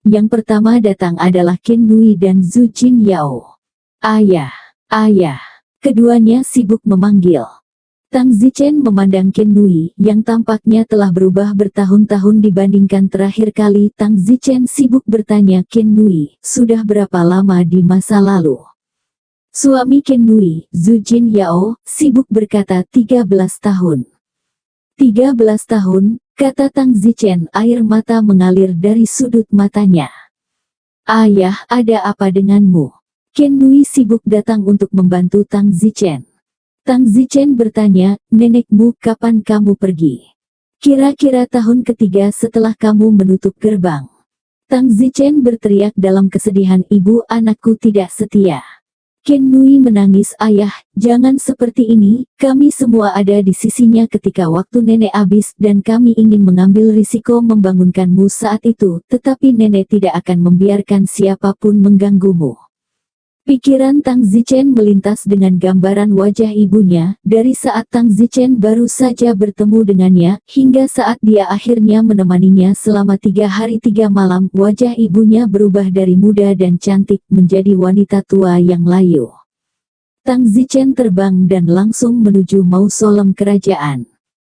Yang pertama datang adalah Qin Nui dan Zhu Jinyao. Ayah, ayah. Keduanya sibuk memanggil. Tang Zichen memandang Qin Nui, yang tampaknya telah berubah bertahun-tahun dibandingkan terakhir kali Tang Zichen sibuk bertanya Qin Nui, sudah berapa lama di masa lalu? Suami Qin Nui, Zhu Jinyao, sibuk berkata 13 tahun. 13 tahun, kata Tang Zichen, air mata mengalir dari sudut matanya. Ayah, ada apa denganmu? Qin Nui sibuk datang untuk membantu Tang Zichen. Tang Zichen bertanya, nenekmu kapan kamu pergi? Kira-kira tahun ketiga setelah kamu menutup gerbang. Tang Zichen berteriak dalam kesedihan, ibu, anakku tidak setia. Qin Nui menangis, ayah, jangan seperti ini, kami semua ada di sisinya ketika waktu nenek habis dan kami ingin mengambil risiko membangunkanmu saat itu, tetapi nenek tidak akan membiarkan siapapun mengganggumu. Pikiran Tang Zichen melintas dengan gambaran wajah ibunya, dari saat Tang Zichen baru saja bertemu dengannya, hingga saat dia akhirnya menemaninya selama 3 hari 3 malam, wajah ibunya berubah dari muda dan cantik menjadi wanita tua yang layu. Tang Zichen terbang dan langsung menuju mausolem kerajaan.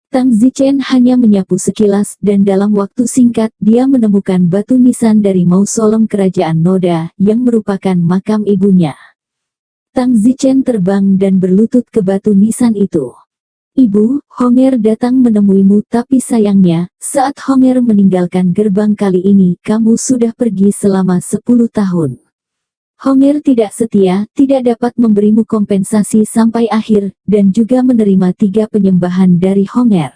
Tang Zichen hanya menyapu sekilas dan dalam waktu singkat dia menemukan batu nisan dari mausolem kerajaan Noda yang merupakan makam ibunya. Tang Zichen terbang dan berlutut ke batu nisan itu. Ibu, Honger datang menemuimu, tapi sayangnya, saat Honger meninggalkan gerbang kali ini, kamu sudah pergi selama 10 tahun. Honger tidak setia, tidak dapat memberimu kompensasi sampai akhir, dan juga menerima 3 penyembahan dari Honger.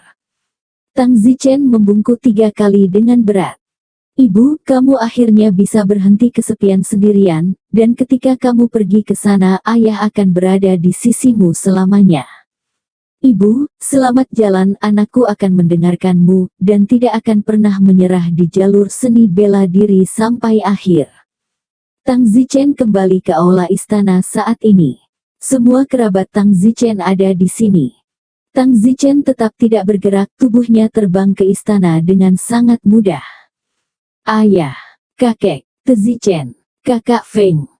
Tang Zichen membungkuk 3 kali dengan berat. Ibu, kamu akhirnya bisa berhenti kesepian sendirian, dan ketika kamu pergi ke sana, ayah akan berada di sisimu selamanya. Ibu, selamat jalan, anakku akan mendengarkanmu, dan tidak akan pernah menyerah di jalur seni bela diri sampai akhir. Tang Zichen kembali ke aula istana saat ini. Semua kerabat Tang Zichen ada di sini. Tang Zichen tetap tidak bergerak, tubuhnya terbang ke istana dengan sangat mudah. Ayah, kakek, Te Zichen, kakak Feng.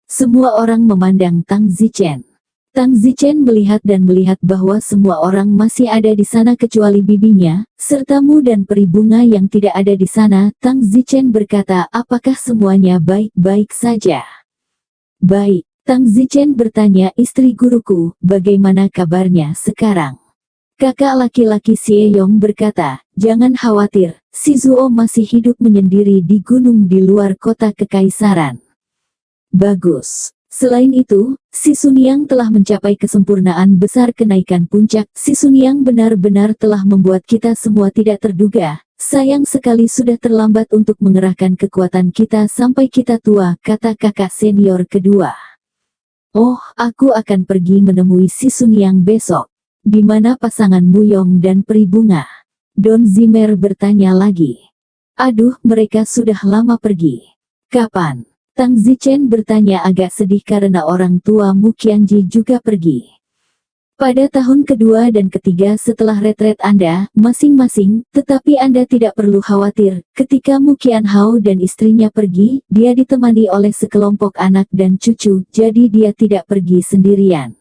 Semua orang memandang Tang Zichen. Tang Zichen melihat bahwa semua orang masih ada di sana kecuali bibinya, serta Mu dan peri bunga yang tidak ada di sana. Tang Zichen berkata, apakah semuanya baik-baik saja? Baik. Tang Zichen bertanya, istri guruku, bagaimana kabarnya sekarang? Kakak laki-laki Sieyong berkata, jangan khawatir, si Zuo masih hidup menyendiri di gunung di luar kota kekaisaran. Bagus. Selain itu, si Sunyang telah mencapai kesempurnaan besar kenaikan puncak. Si Sunyang benar-benar telah membuat kita semua tidak terduga. Sayang sekali sudah terlambat untuk mengerahkan kekuatan kita sampai kita tua, kata kakak senior kedua. Oh, aku akan pergi menemui si Sunyang besok. Di mana pasangan Muyong dan Peri Bunga? Don Zimmer bertanya lagi. Aduh, mereka sudah lama pergi. Kapan? Tang Zichen bertanya agak sedih karena orang tua Mu Qianji juga pergi. Pada tahun kedua dan ketiga setelah retret Anda, masing-masing, tetapi Anda tidak perlu khawatir, ketika Mu Qianhao dan istrinya pergi, dia ditemani oleh sekelompok anak dan cucu, jadi dia tidak pergi sendirian.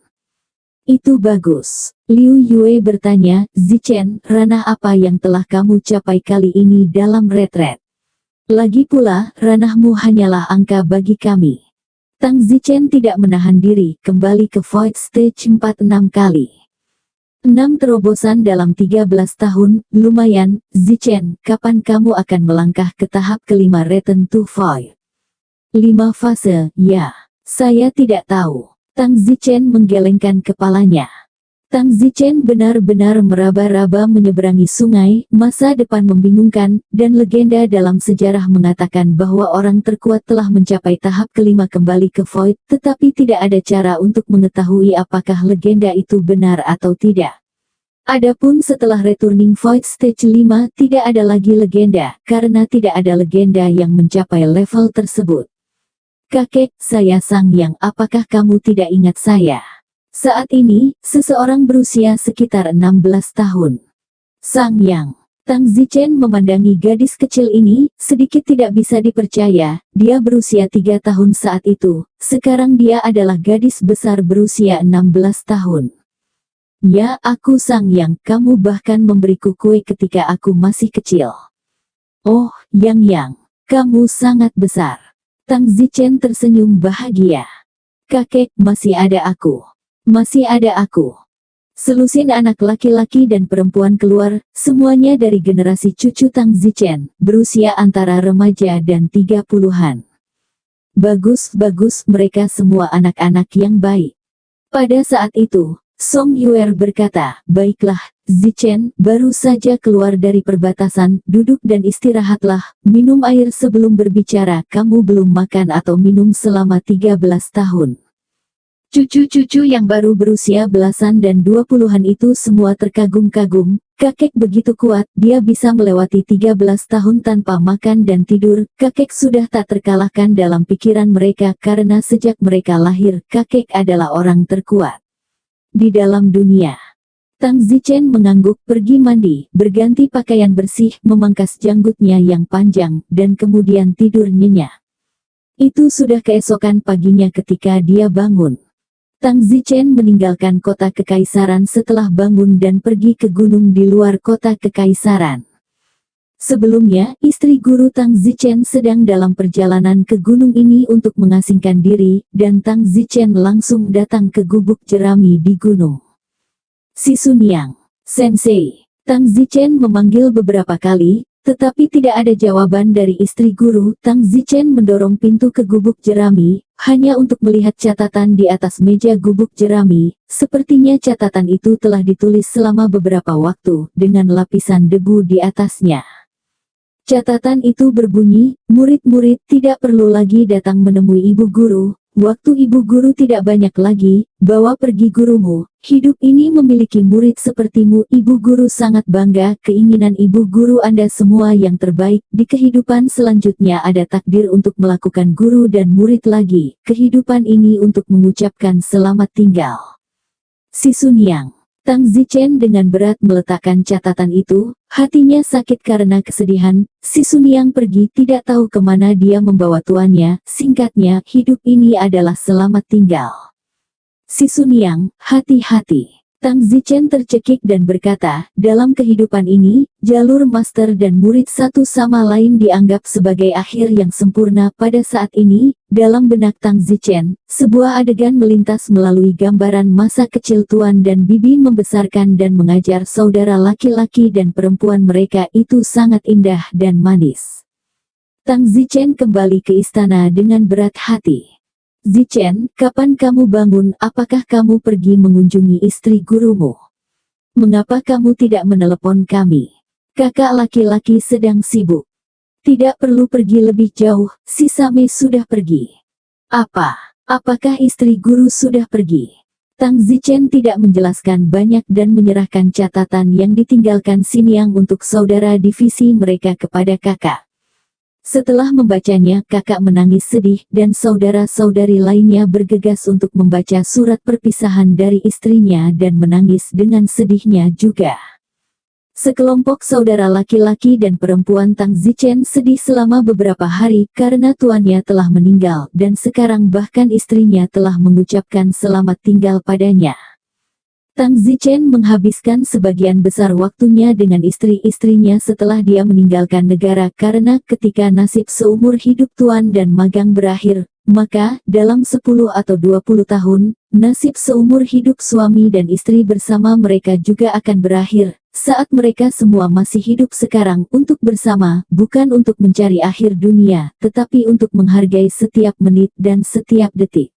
Itu bagus. Liu Yue bertanya, Zichen, ranah apa yang telah kamu capai kali ini dalam retret? Lagi pula, ranahmu hanyalah angka bagi kami. Tang Zichen tidak menahan diri, kembali ke Void Stage 4-6 kali. 6 terobosan dalam 13 tahun, lumayan. Zichen, kapan kamu akan melangkah ke tahap kelima Return to Void? 5 fase, ya. Saya tidak tahu. Tang Zichen menggelengkan kepalanya. Tang Zichen benar-benar meraba-raba menyeberangi sungai, masa depan membingungkan, dan legenda dalam sejarah mengatakan bahwa orang terkuat telah mencapai tahap kelima kembali ke Void, tetapi tidak ada cara untuk mengetahui apakah legenda itu benar atau tidak. Adapun setelah Returning Void Stage 5 tidak ada lagi legenda, karena tidak ada legenda yang mencapai level tersebut. Kakek, saya Sang Yang, apakah kamu tidak ingat saya? Saat ini, seseorang berusia sekitar 16 tahun. Sang Yang. Tang Zichen memandangi gadis kecil ini, sedikit tidak bisa dipercaya, dia berusia 3 tahun saat itu, sekarang dia adalah gadis besar berusia 16 tahun. Ya, aku Sang Yang, kamu bahkan memberiku kue ketika aku masih kecil. Oh, Yang, kamu sangat besar. Tang Zichen tersenyum bahagia. Kakek, masih ada aku. Masih ada aku. Selusin anak laki-laki dan perempuan keluar, semuanya dari generasi cucu Tang Zichen, berusia antara remaja dan 30-an. Bagus, mereka semua anak-anak yang baik. Pada saat itu, Song Yuer berkata, baiklah, Zichen, baru saja keluar dari perbatasan, duduk dan istirahatlah, minum air sebelum berbicara, kamu belum makan atau minum selama 13 tahun. Cucu-cucu yang baru berusia belasan dan 20-an itu semua terkagum-kagum, kakek begitu kuat, dia bisa melewati 13 tahun tanpa makan dan tidur, kakek sudah tak terkalahkan dalam pikiran mereka karena sejak mereka lahir, kakek adalah orang terkuat di dalam dunia. Tang Zichen mengangguk, pergi mandi, berganti pakaian bersih, memangkas janggutnya yang panjang, dan kemudian tidur nyenyak. Itu sudah keesokan paginya ketika dia bangun. Tang Zichen meninggalkan kota kekaisaran setelah bangun dan pergi ke gunung di luar kota kekaisaran. Sebelumnya, istri guru Tang Zichen sedang dalam perjalanan ke gunung ini untuk mengasingkan diri, dan Tang Zichen langsung datang ke gubuk jerami di gunung. Si Sunyang, Sensei. Tang Zichen memanggil beberapa kali, tetapi tidak ada jawaban dari istri guru. Tang Zichen mendorong pintu ke gubuk jerami, hanya untuk melihat catatan di atas meja gubuk jerami. Sepertinya catatan itu telah ditulis selama beberapa waktu, dengan lapisan debu di atasnya. Catatan itu berbunyi, murid-murid tidak perlu lagi datang menemui ibu guru, waktu ibu guru tidak banyak lagi, bawa pergi gurumu, hidup ini memiliki murid sepertimu, ibu guru sangat bangga, keinginan ibu guru Anda semua yang terbaik, di kehidupan selanjutnya ada takdir untuk melakukan guru dan murid lagi, kehidupan ini untuk mengucapkan selamat tinggal. Si Sunyang. Tang Zichen dengan berat meletakkan catatan itu, hatinya sakit karena kesedihan. Si Sunyang pergi tidak tahu kemana dia membawa tuannya, singkatnya, hidup ini adalah selamat tinggal. Si Sunyang, hati-hati. Tang Zichen tercekik dan berkata, dalam kehidupan ini, jalur master dan murid satu sama lain dianggap sebagai akhir yang sempurna. Pada saat ini, Dalam benak Tang Zichen, sebuah adegan melintas melalui gambaran masa kecil tuan dan bibi membesarkan dan mengajar saudara laki-laki dan perempuan mereka itu sangat indah dan manis. Tang Zichen kembali ke istana dengan berat hati. Zichen, kapan kamu bangun? Apakah kamu pergi mengunjungi istri gurumu? Mengapa kamu tidak menelepon kami? Kakak laki-laki sedang sibuk. Tidak perlu pergi lebih jauh, si Same sudah pergi. Apakah istri guru sudah pergi? Tang Zichen tidak menjelaskan banyak dan menyerahkan catatan yang ditinggalkan Xiniang untuk saudara divisi mereka kepada kakak. Setelah membacanya, kakak menangis sedih dan saudara-saudari lainnya bergegas untuk membaca surat perpisahan dari istrinya dan menangis dengan sedihnya juga. Sekelompok saudara laki-laki dan perempuan Tang Zichen sedih selama beberapa hari karena tuannya telah meninggal dan sekarang bahkan istrinya telah mengucapkan selamat tinggal padanya. Tang Zichen menghabiskan sebagian besar waktunya dengan istri-istrinya setelah dia meninggalkan negara karena ketika nasib seumur hidup tuan dan magang berakhir, maka dalam 10 atau 20 tahun, nasib seumur hidup suami dan istri bersama mereka juga akan berakhir. Saat mereka semua masih hidup sekarang untuk bersama, bukan untuk mencari akhir dunia, tetapi untuk menghargai setiap menit dan setiap detik.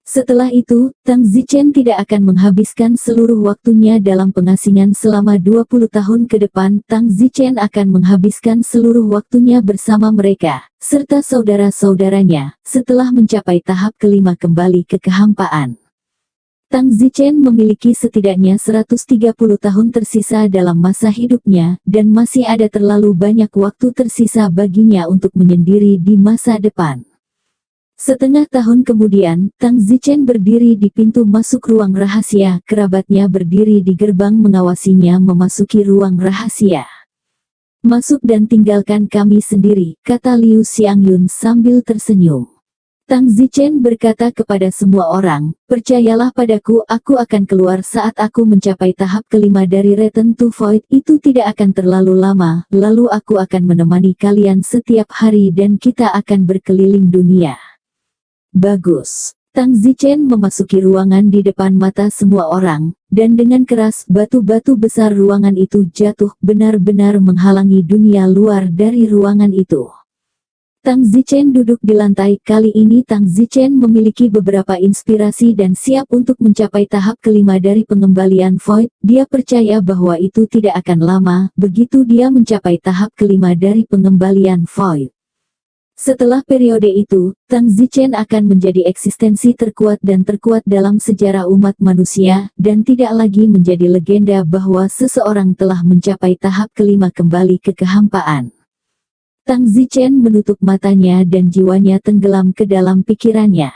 Setelah itu, Tang Zichen tidak akan menghabiskan seluruh waktunya dalam pengasingan selama 20 tahun ke depan. Tang Zichen akan menghabiskan seluruh waktunya bersama mereka, serta saudara-saudaranya, setelah mencapai tahap kelima kembali ke kehampaan. Tang Zichen memiliki setidaknya 130 tahun tersisa dalam masa hidupnya, dan masih ada terlalu banyak waktu tersisa baginya untuk menyendiri di masa depan. Setengah tahun kemudian, Tang Zichen berdiri di pintu masuk ruang rahasia, kerabatnya berdiri di gerbang mengawasinya memasuki ruang rahasia. Masuk dan tinggalkan kami sendiri, kata Liu Xiangyun sambil tersenyum. Tang Zichen berkata kepada semua orang, percayalah padaku, aku akan keluar saat aku mencapai tahap kelima dari Return to Void. Itu tidak akan terlalu lama, lalu aku akan menemani kalian setiap hari dan kita akan berkeliling dunia. Bagus. Tang Zichen memasuki ruangan di depan mata semua orang, dan dengan keras batu-batu besar ruangan itu jatuh, benar-benar menghalangi dunia luar dari ruangan itu. Tang Zichen duduk di lantai. Kali ini Tang Zichen memiliki beberapa inspirasi dan siap untuk mencapai tahap kelima dari pengembalian Void. Dia percaya bahwa itu tidak akan lama, begitu dia mencapai tahap kelima dari pengembalian Void. Setelah periode itu, Tang Zichen akan menjadi eksistensi terkuat dan terkuat dalam sejarah umat manusia, dan tidak lagi menjadi legenda bahwa seseorang telah mencapai tahap kelima kembali ke kehampaan. Tang Zichen menutup matanya dan jiwanya tenggelam ke dalam pikirannya.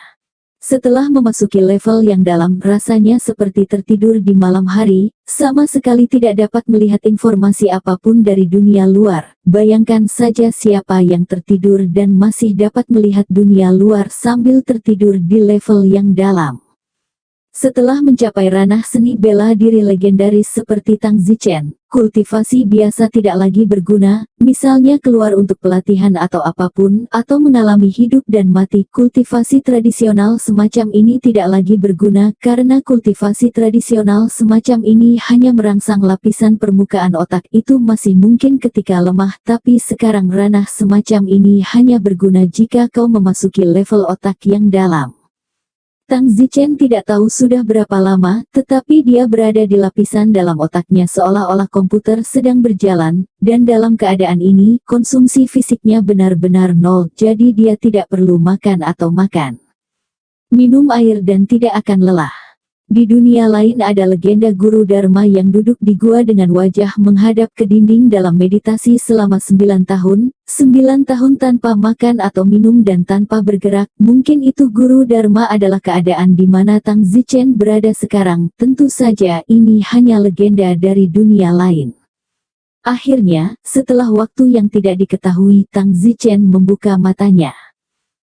Setelah memasuki level yang dalam, rasanya seperti tertidur di malam hari, sama sekali tidak dapat melihat informasi apapun dari dunia luar. Bayangkan saja siapa yang tertidur dan masih dapat melihat dunia luar sambil tertidur di level yang dalam. Setelah mencapai ranah seni bela diri legendaris seperti Tang Zichen, kultivasi biasa tidak lagi berguna, misalnya keluar untuk pelatihan atau apapun, atau mengalami hidup dan mati. Kultivasi tradisional semacam ini tidak lagi berguna, karena kultivasi tradisional semacam ini hanya merangsang lapisan permukaan otak. Itu masih mungkin ketika lemah, tapi sekarang ranah semacam ini hanya berguna jika kau memasuki level otak yang dalam. Tang Zichen tidak tahu sudah berapa lama, tetapi dia berada di lapisan dalam otaknya seolah-olah komputer sedang berjalan, dan dalam keadaan ini, konsumsi fisiknya benar-benar nol, jadi dia tidak perlu makan atau makan. Minum air dan tidak akan lelah. Di dunia lain ada legenda guru Dharma yang duduk di gua dengan wajah menghadap ke dinding dalam meditasi selama 9 tahun, 9 tahun tanpa makan atau minum dan tanpa bergerak. Mungkin itu guru Dharma adalah keadaan di mana Tang Zichen berada sekarang. Tentu saja ini hanya legenda dari dunia lain. Akhirnya, setelah waktu yang tidak diketahui, Tang Zichen membuka matanya.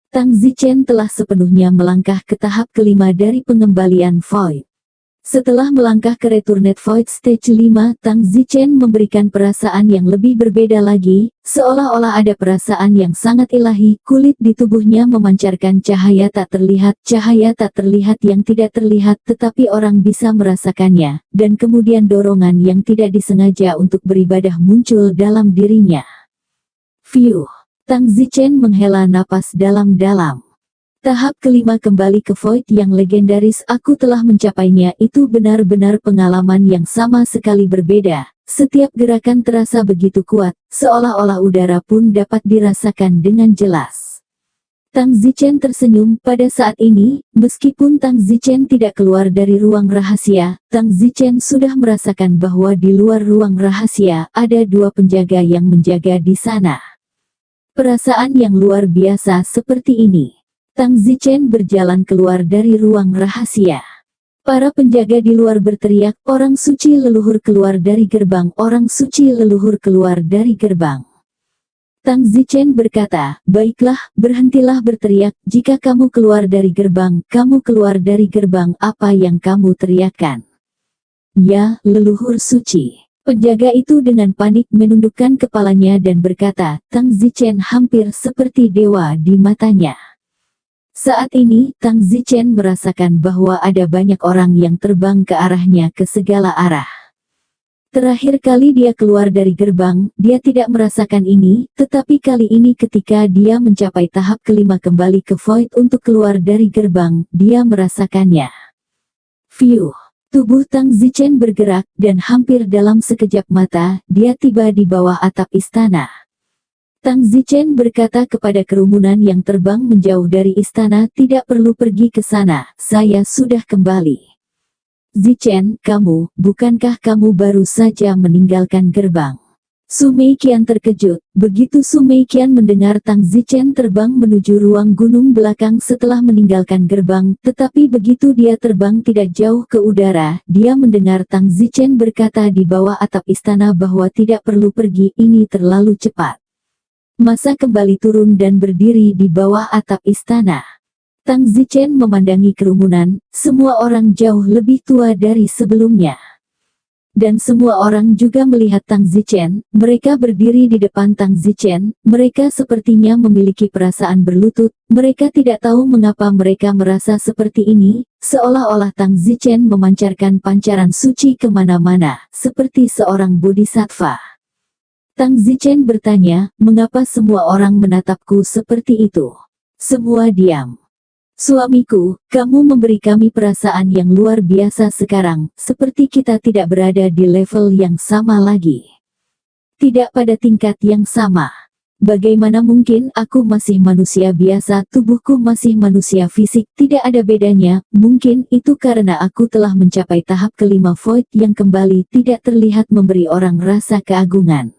Tang Zichen telah sepenuhnya melangkah ke tahap kelima dari pengembalian Void. Setelah melangkah ke Returned Void Stage 5, Tang Zichen memberikan perasaan yang lebih berbeda lagi, seolah-olah ada perasaan yang sangat ilahi. Kulit di tubuhnya memancarkan cahaya tak terlihat yang tidak terlihat tetapi orang bisa merasakannya, dan kemudian dorongan yang tidak disengaja untuk beribadah muncul dalam dirinya. Fiuh! Tang Zichen menghela napas dalam-dalam. Tahap kelima kembali ke Void yang legendaris, aku telah mencapainya. Itu benar-benar pengalaman yang sama sekali berbeda. Setiap gerakan terasa begitu kuat, seolah-olah udara pun dapat dirasakan dengan jelas. Tang Zichen tersenyum. Pada saat ini, meskipun Tang Zichen tidak keluar dari ruang rahasia, Tang Zichen sudah merasakan bahwa di luar ruang rahasia, ada dua penjaga yang menjaga di sana. Perasaan yang luar biasa seperti ini. Tang Zichen berjalan keluar dari ruang rahasia. Para penjaga di luar berteriak, "Orang suci leluhur keluar dari gerbang, orang suci leluhur keluar dari gerbang." Tang Zichen berkata, "Baiklah, berhentilah berteriak. Jika kamu keluar dari gerbang, kamu keluar dari gerbang. Apa yang kamu teriakkan?" "Ya, leluhur suci." Penjaga itu dengan panik menundukkan kepalanya dan berkata, Tang Zichen hampir seperti dewa di matanya. Saat ini, Tang Zichen merasakan bahwa ada banyak orang yang terbang ke arahnya ke segala arah. Terakhir kali dia keluar dari gerbang, dia tidak merasakan ini, tetapi kali ini ketika dia mencapai tahap kelima kembali ke Void untuk keluar dari gerbang, dia merasakannya. Fiuh! Tubuh Tang Zichen bergerak, dan hampir dalam sekejap mata, dia tiba di bawah atap istana. Tang Zichen berkata kepada kerumunan yang terbang menjauh dari istana, "Tidak perlu pergi ke sana, saya sudah kembali." "Zichen, bukankah kamu baru saja meninggalkan gerbang?" Su Meiqian terkejut. Begitu Su Meiqian mendengar Tang Zichen terbang menuju ruang gunung belakang setelah meninggalkan gerbang, tetapi begitu dia terbang tidak jauh ke udara, dia mendengar Tang Zichen berkata di bawah atap istana bahwa tidak perlu pergi, ini terlalu cepat. Masa kembali turun dan berdiri di bawah atap istana. Tang Zichen memandangi kerumunan, semua orang jauh lebih tua dari sebelumnya. Dan semua orang juga melihat Tang Zichen, mereka berdiri di depan Tang Zichen, mereka sepertinya memiliki perasaan berlutut, mereka tidak tahu mengapa mereka merasa seperti ini, seolah-olah Tang Zichen memancarkan pancaran suci kemana-mana, seperti seorang bodhisattva. Tang Zichen bertanya, "Mengapa semua orang menatapku seperti itu?" Semua diam. "Suamiku, kamu memberi kami perasaan yang luar biasa sekarang, seperti kita tidak berada di level yang sama lagi. Tidak pada tingkat yang sama. Bagaimana mungkin aku masih manusia biasa, tubuhku masih manusia fisik, tidak ada bedanya, mungkin itu karena aku telah mencapai tahap kelima Void yang kembali tidak terlihat memberi orang rasa keagungan.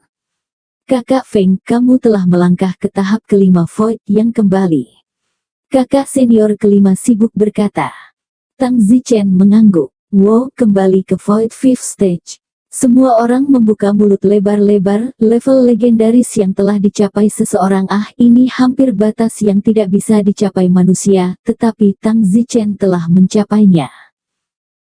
Kakak Feng, kamu telah melangkah ke tahap kelima Void yang kembali." Kakak senior kelima sibuk berkata. Tang Zichen mengangguk. "Wow, kembali ke Void Fifth Stage." Semua orang membuka mulut lebar-lebar, level legendaris yang telah dicapai seseorang, ini hampir batas yang tidak bisa dicapai manusia, tetapi Tang Zichen telah mencapainya.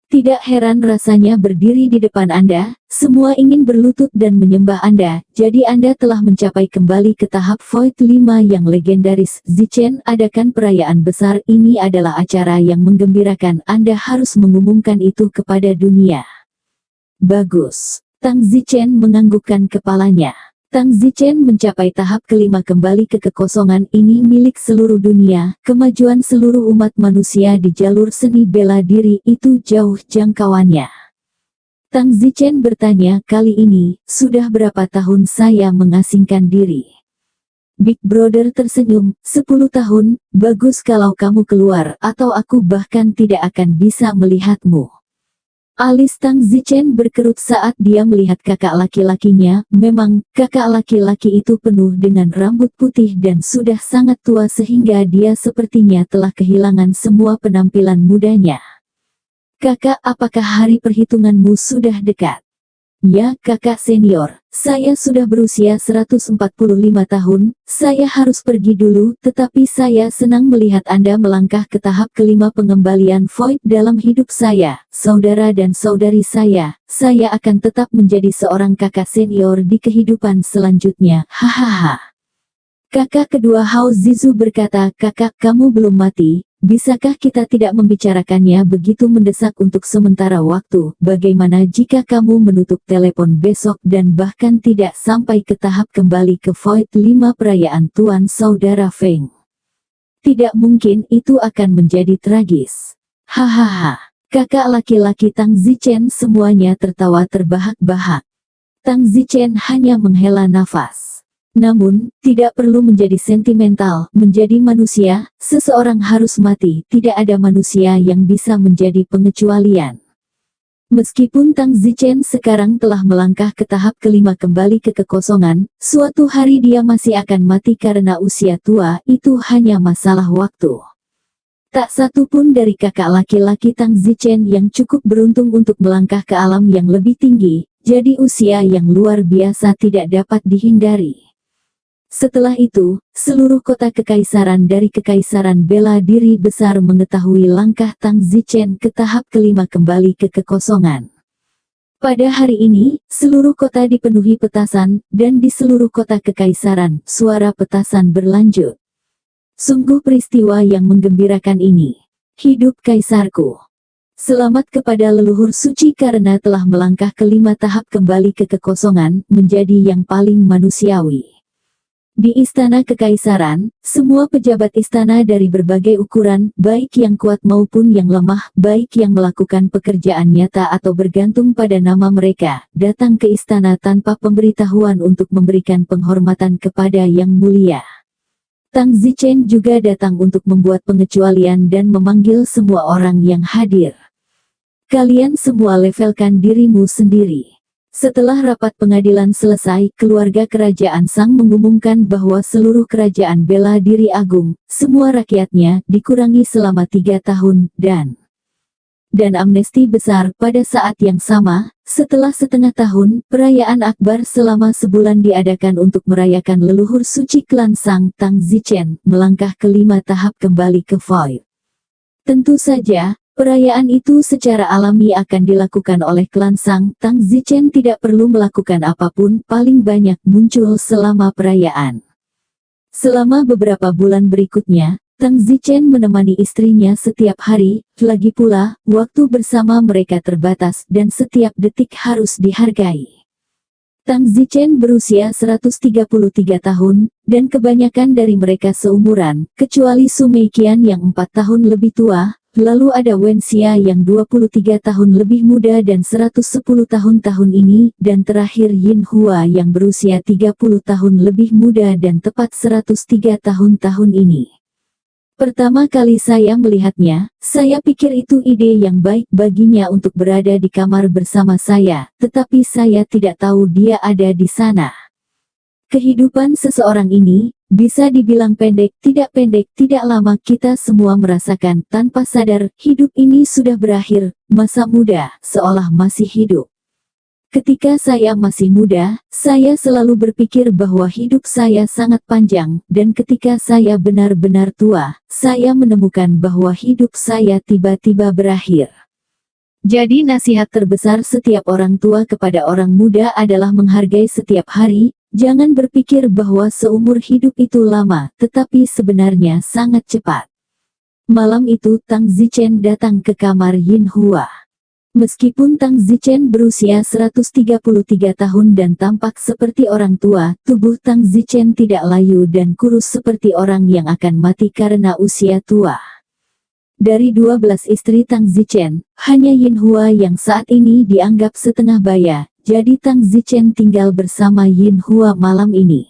Tidak heran rasanya berdiri di depan Anda, semua ingin berlutut dan menyembah Anda, jadi Anda telah mencapai kembali ke tahap Void 5 yang legendaris. Zichen, adakan perayaan besar, ini adalah acara yang menggembirakan, Anda harus mengumumkan itu kepada dunia. Bagus. Tang Zichen menganggukkan kepalanya. Tang Zichen mencapai tahap kelima kembali ke kekosongan ini milik seluruh dunia, kemajuan seluruh umat manusia di jalur seni bela diri itu jauh jangkauannya. Tang Zichen bertanya, "Kali ini, sudah berapa tahun saya mengasingkan diri?" Big Brother tersenyum, 10 tahun, bagus kalau kamu keluar, atau aku bahkan tidak akan bisa melihatmu. Alis Tang Zichen berkerut saat dia melihat kakak laki-lakinya. Memang, kakak laki-laki itu penuh dengan rambut putih dan sudah sangat tua sehingga dia sepertinya telah kehilangan semua penampilan mudanya. "Kakak, apakah hari perhitunganmu sudah dekat?" Ya, kakak senior, saya sudah berusia 145 tahun, saya harus pergi dulu, tetapi saya senang melihat Anda melangkah ke tahap kelima pengembalian void dalam hidup saya. Saudara dan saudari saya akan tetap menjadi seorang kakak senior di kehidupan selanjutnya. Hahaha. Kakak kedua Hao Zizu berkata, kakak kamu belum mati. Bisakah kita tidak membicarakannya begitu mendesak untuk sementara waktu? Bagaimana jika kamu menutup telepon besok dan bahkan tidak sampai ke tahap kembali ke Void 5 perayaan Tuan Saudara Feng? Tidak mungkin, itu akan menjadi tragis. Hahaha. Kakak laki-laki Tang Zichen semuanya tertawa terbahak-bahak. Tang Zichen hanya menghela nafas. Namun, tidak perlu menjadi sentimental, menjadi manusia, seseorang harus mati, tidak ada manusia yang bisa menjadi pengecualian. Meskipun Tang Zichen sekarang telah melangkah ke tahap kelima kembali ke kekosongan, suatu hari dia masih akan mati karena usia tua, itu hanya masalah waktu. Tak satu pun dari kakak laki-laki Tang Zichen yang cukup beruntung untuk melangkah ke alam yang lebih tinggi, jadi usia yang luar biasa tidak dapat dihindari. Setelah itu, seluruh kota kekaisaran dari kekaisaran bela diri besar mengetahui langkah Tang Zichen ke tahap kelima kembali ke kekosongan. Pada hari ini, seluruh kota dipenuhi petasan, dan di seluruh kota kekaisaran, suara petasan berlanjut. Sungguh peristiwa yang menggembirakan ini. Hidup kaisarku. Selamat kepada leluhur suci karena telah melangkah kelima tahap kembali ke kekosongan, menjadi yang paling manusiawi. Di istana kekaisaran, semua pejabat istana dari berbagai ukuran, baik yang kuat maupun yang lemah, baik yang melakukan pekerjaan nyata atau bergantung pada nama mereka, datang ke istana tanpa pemberitahuan untuk memberikan penghormatan kepada yang mulia. Tang Zichen juga datang untuk membuat pengecualian dan memanggil semua orang yang hadir. Kalian semua levelkan dirimu sendiri. Setelah rapat pengadilan selesai, keluarga kerajaan Sang mengumumkan bahwa seluruh kerajaan bela diri agung, semua rakyatnya, dikurangi selama 3 tahun, dan amnesti besar. Pada saat yang sama, setelah setengah tahun, perayaan akbar selama sebulan diadakan untuk merayakan leluhur suci klan Sang. Tang Zichen melangkah kelima tahap kembali ke Void. Tentu saja, perayaan itu secara alami akan dilakukan oleh klan Sang. Tang Zichen tidak perlu melakukan apapun, paling banyak muncul selama perayaan. Selama beberapa bulan berikutnya, Tang Zichen menemani istrinya setiap hari, lagi pula, waktu bersama mereka terbatas dan setiap detik harus dihargai. Tang Zichen berusia 133 tahun, dan kebanyakan dari mereka seumuran, kecuali Su Meiqian yang 4 tahun lebih tua. Lalu ada Wen Xia yang 23 tahun lebih muda dan 110 tahun ini, dan terakhir Yin Hua yang berusia 30 tahun lebih muda dan tepat 103 tahun ini. Pertama kali saya melihatnya, saya pikir itu ide yang baik baginya untuk berada di kamar bersama saya, tetapi saya tidak tahu dia ada di sana. Kehidupan seseorang ini, bisa dibilang pendek, tidak lama kita semua merasakan tanpa sadar, hidup ini sudah berakhir, masa muda, seolah masih hidup. Ketika saya masih muda, saya selalu berpikir bahwa hidup saya sangat panjang, dan ketika saya benar-benar tua, saya menemukan bahwa hidup saya tiba-tiba berakhir. Jadi nasihat terbesar setiap orang tua kepada orang muda adalah menghargai setiap hari. Jangan berpikir bahwa seumur hidup itu lama, tetapi sebenarnya sangat cepat. Malam itu Tang Zichen datang ke kamar Yin Hua. Meskipun Tang Zichen berusia 133 tahun dan tampak seperti orang tua, tubuh Tang Zichen tidak layu dan kurus seperti orang yang akan mati karena usia tua. Dari 12 istri Tang Zichen, hanya Yin Hua yang saat ini dianggap setengah baya. Jadi Tang Zichen tinggal bersama Yin Hua malam ini.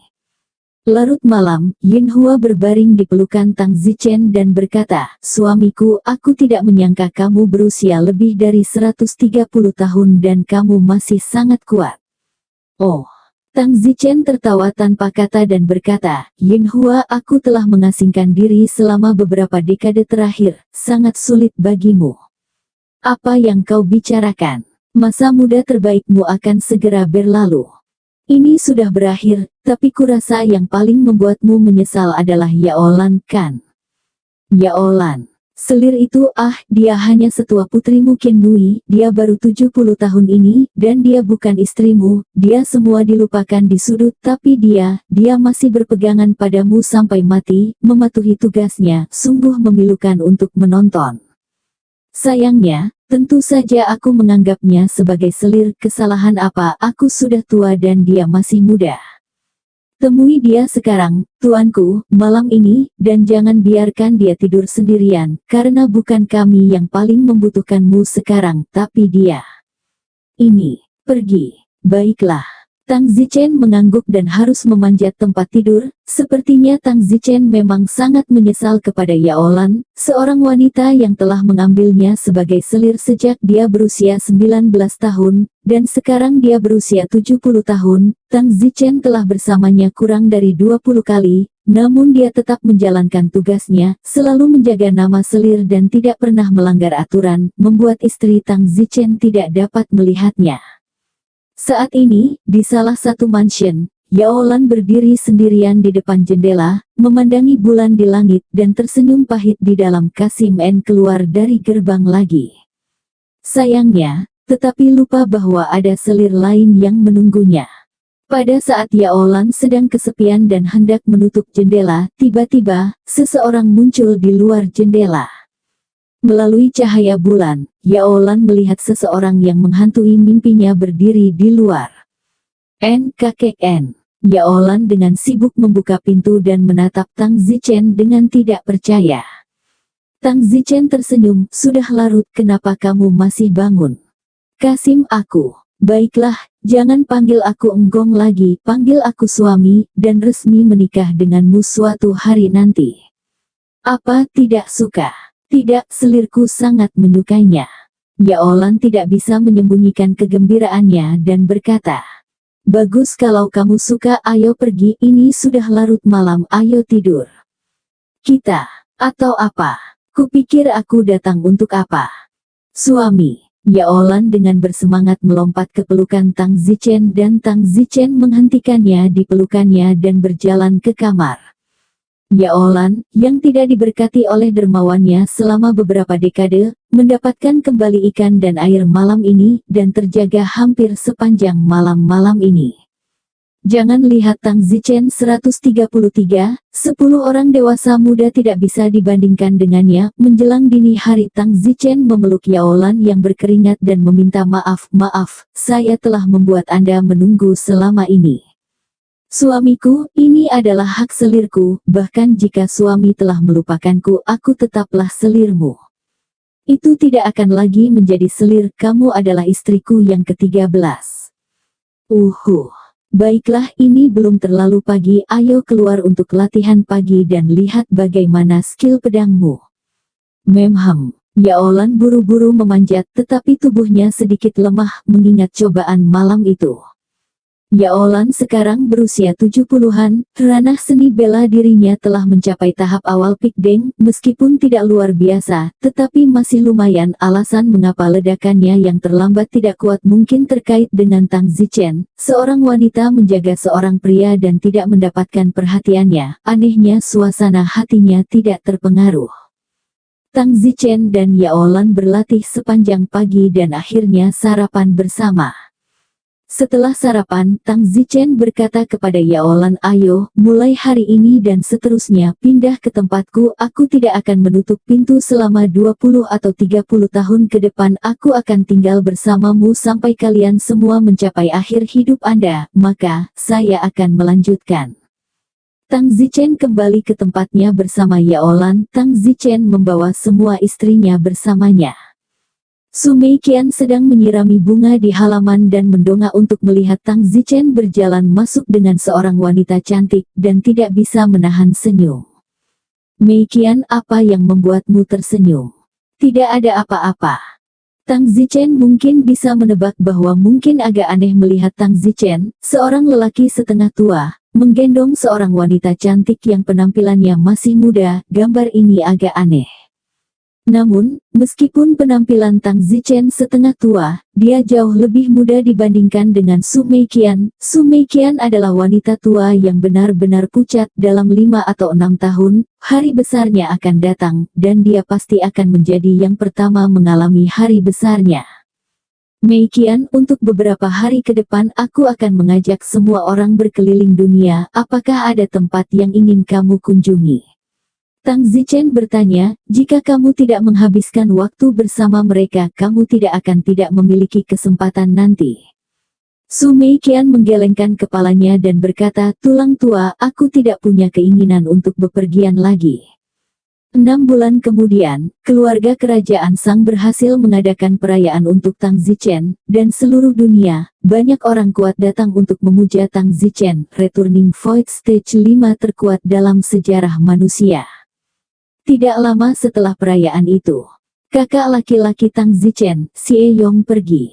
Larut malam, Yin Hua berbaring di pelukan Tang Zichen dan berkata, "Suamiku, aku tidak menyangka kamu berusia lebih dari 130 tahun dan kamu masih sangat kuat." Oh. Tang Zichen tertawa tanpa kata dan berkata, "Yin Hua, aku telah mengasingkan diri selama beberapa dekade terakhir, sangat sulit bagimu. Apa yang kau bicarakan? masa muda terbaikmu akan segera berlalu. Ini sudah berakhir, tapi kurasa yang paling membuatmu menyesal adalah Yaolan kan? Yaolan. Selir itu, dia hanya setua putrimu Qin Nui, dia baru 70 tahun ini, dan dia bukan istrimu, dia semua dilupakan di sudut, tapi dia masih berpegangan padamu sampai mati, mematuhi tugasnya, sungguh memilukan untuk menonton. Sayangnya, tentu saja aku menganggapnya sebagai selir. Kesalahan apa? Aku sudah tua dan dia masih muda. Temui dia sekarang, tuanku, malam ini, dan jangan biarkan dia tidur sendirian, karena bukan kami yang paling membutuhkanmu sekarang, tapi dia. Ini, pergi. Baiklah. Tang Zichen mengangguk dan harus memanjat tempat tidur. Sepertinya Tang Zichen memang sangat menyesal kepada Yaolan, seorang wanita yang telah mengambilnya sebagai selir sejak dia berusia 19 tahun, dan sekarang dia berusia 70 tahun. Tang Zichen telah bersamanya kurang dari 20 kali, namun dia tetap menjalankan tugasnya, selalu menjaga nama selir dan tidak pernah melanggar aturan, membuat istri Tang Zichen tidak dapat melihatnya. Saat ini, di salah satu mansion, Yaolan berdiri sendirian di depan jendela, memandangi bulan di langit dan tersenyum pahit di dalam. Kasim En keluar dari gerbang lagi. Sayangnya, tetapi lupa bahwa ada selir lain yang menunggunya. Pada saat Yaolan sedang kesepian dan hendak menutup jendela, tiba-tiba, seseorang muncul di luar jendela. Melalui cahaya bulan, Yaolan melihat seseorang yang menghantui mimpinya berdiri di luar. Kakek En. Yaolan dengan sibuk membuka pintu dan menatap Tang Zichen dengan tidak percaya. Tang Zichen tersenyum, sudah larut, kenapa kamu masih bangun? Kasim, aku. Baiklah, jangan panggil aku Enggong lagi, panggil aku suami, dan resmi menikah denganmu suatu hari nanti. Apa, tidak suka? Tidak, selirku sangat menyukainya. Yaolan tidak bisa menyembunyikan kegembiraannya dan berkata, bagus kalau kamu suka, ayo pergi, ini sudah larut malam, ayo tidur. Kita, atau apa? Kupikir aku datang untuk apa? Suami. Yaolan dengan bersemangat melompat ke pelukan Tang Zichen dan Tang Zichen menghentikannya di pelukannya dan berjalan ke kamar. Yaolan, yang tidak diberkati oleh dermawannya selama beberapa dekade, mendapatkan kembali ikan dan air malam ini, dan terjaga hampir sepanjang malam-malam ini. Jangan lihat Tang Zichen 133, 10 orang dewasa muda tidak bisa dibandingkan dengannya. Menjelang dini hari Tang Zichen memeluk Yaolan yang berkeringat dan meminta maaf, saya telah membuat Anda menunggu selama ini. Suamiku, ini adalah hak selirku, bahkan jika suami telah melupakanku, aku tetaplah selirmu. Itu tidak akan lagi menjadi selir, kamu adalah istriku yang ke-13. Baiklah, ini belum terlalu pagi, ayo keluar untuk latihan pagi dan lihat bagaimana skill pedangmu. Memham. Yaolan buru-buru memanjat, tetapi tubuhnya sedikit lemah mengingat cobaan malam itu. Yaolan sekarang berusia 70-an, ranah seni bela dirinya telah mencapai tahap awal pikdeng, meskipun tidak luar biasa, tetapi masih lumayan. Alasan mengapa ledakannya yang terlambat tidak kuat mungkin terkait dengan Tang Zichen, seorang wanita menjaga seorang pria dan tidak mendapatkan perhatiannya. Anehnya suasana hatinya tidak terpengaruh. Tang Zichen dan Yaolan berlatih sepanjang pagi dan akhirnya sarapan bersama. Setelah sarapan, Tang Zichen berkata kepada Yaolan, ayo, mulai hari ini dan seterusnya, pindah ke tempatku, aku tidak akan menutup pintu selama 20 atau 30 tahun ke depan, aku akan tinggal bersamamu sampai kalian semua mencapai akhir hidup Anda, maka, saya akan melanjutkan. Tang Zichen kembali ke tempatnya bersama Yaolan. Tang Zichen membawa semua istrinya bersamanya. Su Meiqian sedang menyirami bunga di halaman dan mendongak untuk melihat Tang Zichen berjalan masuk dengan seorang wanita cantik, dan tidak bisa menahan senyum. Meiqian, apa yang membuatmu tersenyum? Tidak ada apa-apa. Tang Zichen mungkin bisa menebak bahwa mungkin agak aneh melihat Tang Zichen, seorang lelaki setengah tua, menggendong seorang wanita cantik yang penampilannya masih muda. Gambar ini agak aneh. Namun, meskipun penampilan Tang Zichen setengah tua, dia jauh lebih muda dibandingkan dengan Su Meiqian. Su Meiqian adalah wanita tua yang benar-benar pucat. Dalam 5 atau 6 tahun, hari besarnya akan datang, dan dia pasti akan menjadi yang pertama mengalami hari besarnya. Meiqian, untuk beberapa hari ke depan aku akan mengajak semua orang berkeliling dunia. Apakah ada tempat yang ingin kamu kunjungi? Tang Zichen bertanya, jika kamu tidak menghabiskan waktu bersama mereka, kamu tidak memiliki kesempatan nanti. Su Meiqian menggelengkan kepalanya dan berkata, tulang tua, aku tidak punya keinginan untuk bepergian lagi. 6 bulan kemudian, keluarga kerajaan Sang berhasil mengadakan perayaan untuk Tang Zichen, dan seluruh dunia, banyak orang kuat datang untuk memuja Tang Zichen, Returning Void Stage 5 terkuat dalam sejarah manusia. Tidak lama setelah perayaan itu, kakak laki-laki Tang Zichen, Xie Yong pergi.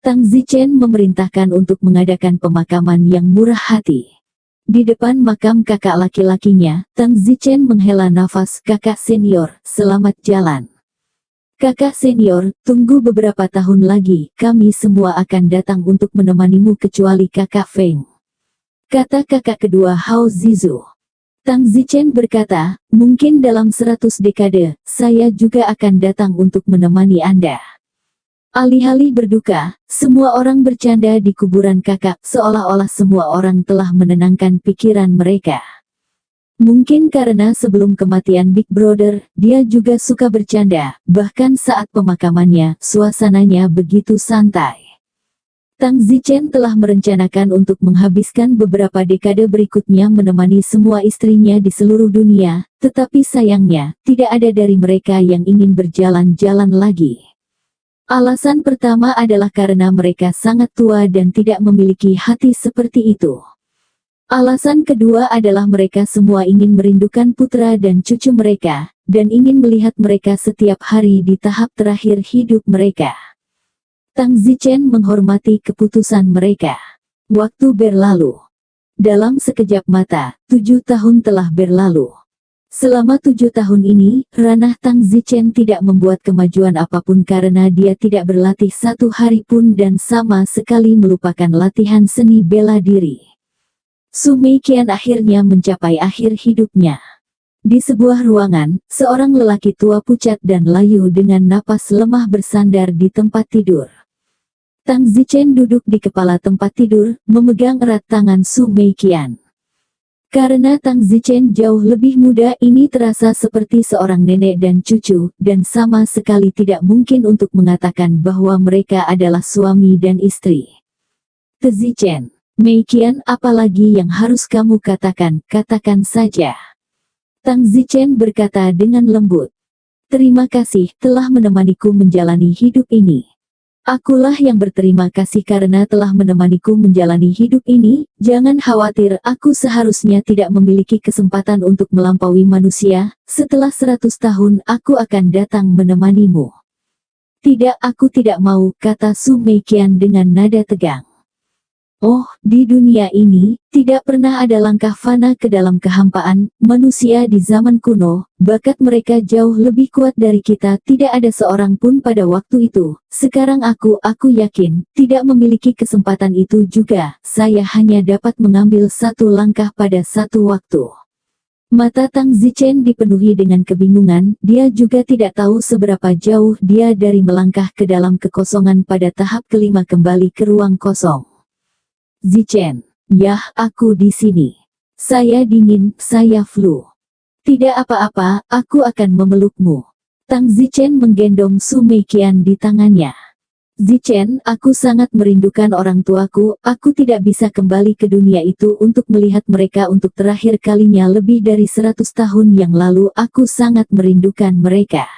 Tang Zichen memerintahkan untuk mengadakan pemakaman yang murah hati. Di depan makam kakak laki-lakinya, Tang Zichen menghela nafas, kakak senior, selamat jalan. Kakak senior, tunggu beberapa tahun lagi, kami semua akan datang untuk menemanimu kecuali kakak Feng, kata kakak kedua Hao Zizu. Tang Zichen berkata, mungkin dalam 100 dekade, saya juga akan datang untuk menemani Anda. Alih-alih berduka, semua orang bercanda di kuburan kakak, seolah-olah semua orang telah menenangkan pikiran mereka. Mungkin karena sebelum kematian Big Brother, dia juga suka bercanda, bahkan saat pemakamannya, suasananya begitu santai. Tang Zichen telah merencanakan untuk menghabiskan beberapa dekade berikutnya menemani semua istrinya di seluruh dunia, tetapi sayangnya, tidak ada dari mereka yang ingin berjalan-jalan lagi. Alasan pertama adalah karena mereka sangat tua dan tidak memiliki hati seperti itu. Alasan kedua adalah mereka semua ingin merindukan putra dan cucu mereka, dan ingin melihat mereka setiap hari di tahap terakhir hidup mereka. Tang Zichen menghormati keputusan mereka. Waktu berlalu. Dalam sekejap mata, 7 tahun telah berlalu. Selama 7 tahun ini, ranah Tang Zichen tidak membuat kemajuan apapun karena dia tidak berlatih satu hari pun dan sama sekali melupakan latihan seni bela diri. Su Meiqian akhirnya mencapai akhir hidupnya. Di sebuah ruangan, seorang lelaki tua pucat dan layu dengan napas lemah bersandar di tempat tidur. Tang Zichen duduk di kepala tempat tidur, memegang erat tangan Su Meiqian. Karena Tang Zichen jauh lebih muda, ini terasa seperti seorang nenek dan cucu, dan sama sekali tidak mungkin untuk mengatakan bahwa mereka adalah suami dan istri. Zichen, Meiqian, apalagi yang harus kamu katakan, katakan saja. Tang Zichen berkata dengan lembut. Terima kasih telah menemaniku menjalani hidup ini. Akulah yang berterima kasih karena telah menemaniku menjalani hidup ini. Jangan khawatir, aku seharusnya tidak memiliki kesempatan untuk melampaui manusia. Setelah 100 tahun, aku akan datang menemanimu. Tidak, aku tidak mau, kata Su Meiqian dengan nada tegang. Oh, di dunia ini, tidak pernah ada langkah fana ke dalam kehampaan. Manusia di zaman kuno, bakat mereka jauh lebih kuat dari kita. Tidak ada seorang pun pada waktu itu. Sekarang aku yakin, tidak memiliki kesempatan itu juga. Saya hanya dapat mengambil satu langkah pada satu waktu. Mata Tang Zichen dipenuhi dengan kebingungan. Dia juga tidak tahu seberapa jauh dia dari melangkah ke dalam kekosongan pada tahap kelima kembali ke ruang kosong. Zichen, yah, aku di sini. Saya dingin, saya flu. Tidak apa-apa, aku akan memelukmu. Tang Zichen menggendong Su Meiqian di tangannya. Zichen, aku sangat merindukan orang tuaku. Aku tidak bisa kembali ke dunia itu untuk melihat mereka untuk terakhir kalinya lebih dari 100 tahun yang lalu. Aku sangat merindukan mereka.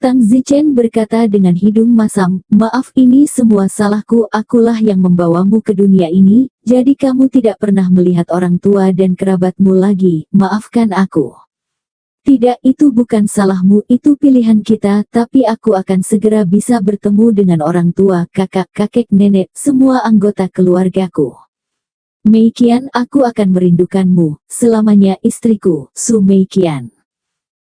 Tang Zichen berkata dengan hidung masam, maaf, ini semua salahku, akulah yang membawamu ke dunia ini, jadi kamu tidak pernah melihat orang tua dan kerabatmu lagi, maafkan aku. Tidak, itu bukan salahmu, itu pilihan kita, tapi aku akan segera bisa bertemu dengan orang tua, kakak, kakek, nenek, semua anggota keluargaku. Meiqian, aku akan merindukanmu, selamanya istriku, Su Meiqian.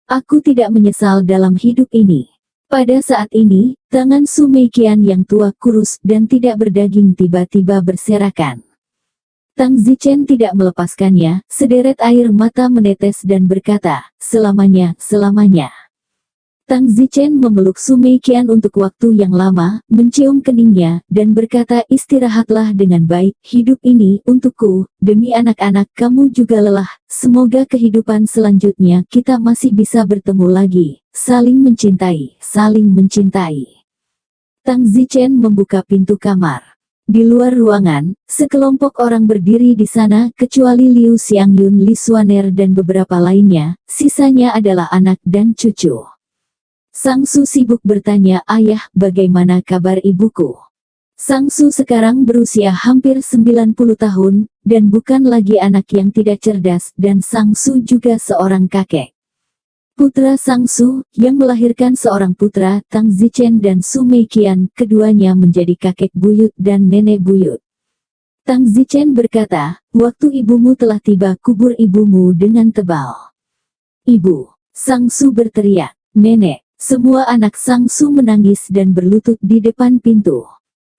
Aku tidak menyesal dalam hidup ini. Pada saat ini, tangan Su Meiqian yang tua kurus dan tidak berdaging tiba-tiba berserakan. Tang Zichen tidak melepaskannya, sederet air mata menetes dan berkata, selamanya, selamanya. Tang Zichen memeluk Su Meiqian untuk waktu yang lama, mencium keningnya, dan berkata istirahatlah dengan baik, hidup ini, untukku, demi anak-anak kamu juga lelah, semoga kehidupan selanjutnya kita masih bisa bertemu lagi, saling mencintai, saling mencintai. Tang Zichen membuka pintu kamar. Di luar ruangan, sekelompok orang berdiri di sana kecuali Liu Xiangyun, Li Xuaner dan beberapa lainnya, sisanya adalah anak dan cucu. Sang Su sibuk bertanya, ayah, bagaimana kabar ibuku? Sang Su sekarang berusia hampir 90 tahun, dan bukan lagi anak yang tidak cerdas, dan Sang Su juga seorang kakek. Putra Sang Su, yang melahirkan seorang putra, Tang Zichen dan Su Meiqian, keduanya menjadi kakek buyut dan nenek buyut. Tang Zichen berkata, waktu ibumu telah tiba, kubur ibumu dengan tebal. Ibu, Sang Su berteriak, nenek, semua anak Sang Su menangis dan berlutut di depan pintu.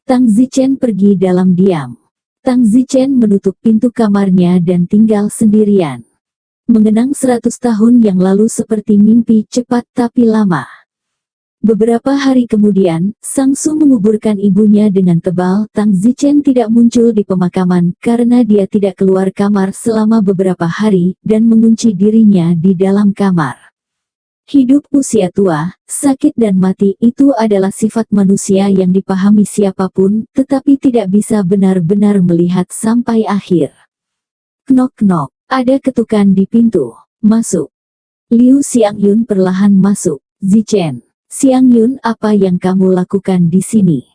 Tang Zichen pergi dalam diam. Tang Zichen menutup pintu kamarnya dan tinggal sendirian. Mengenang 100 tahun yang lalu seperti mimpi cepat tapi lama. Beberapa hari kemudian, Sang Su menguburkan ibunya dengan tebal. Tang Zichen tidak muncul di pemakaman karena dia tidak keluar kamar selama beberapa hari dan mengunci dirinya di dalam kamar. Hidup usia tua, sakit dan mati itu adalah sifat manusia yang dipahami siapapun, tetapi tidak bisa benar-benar melihat sampai akhir. Knock-knock. Ada ketukan di pintu. Masuk. Liu Xiangyun perlahan masuk. Zichen. Xiangyun, apa yang kamu lakukan di sini?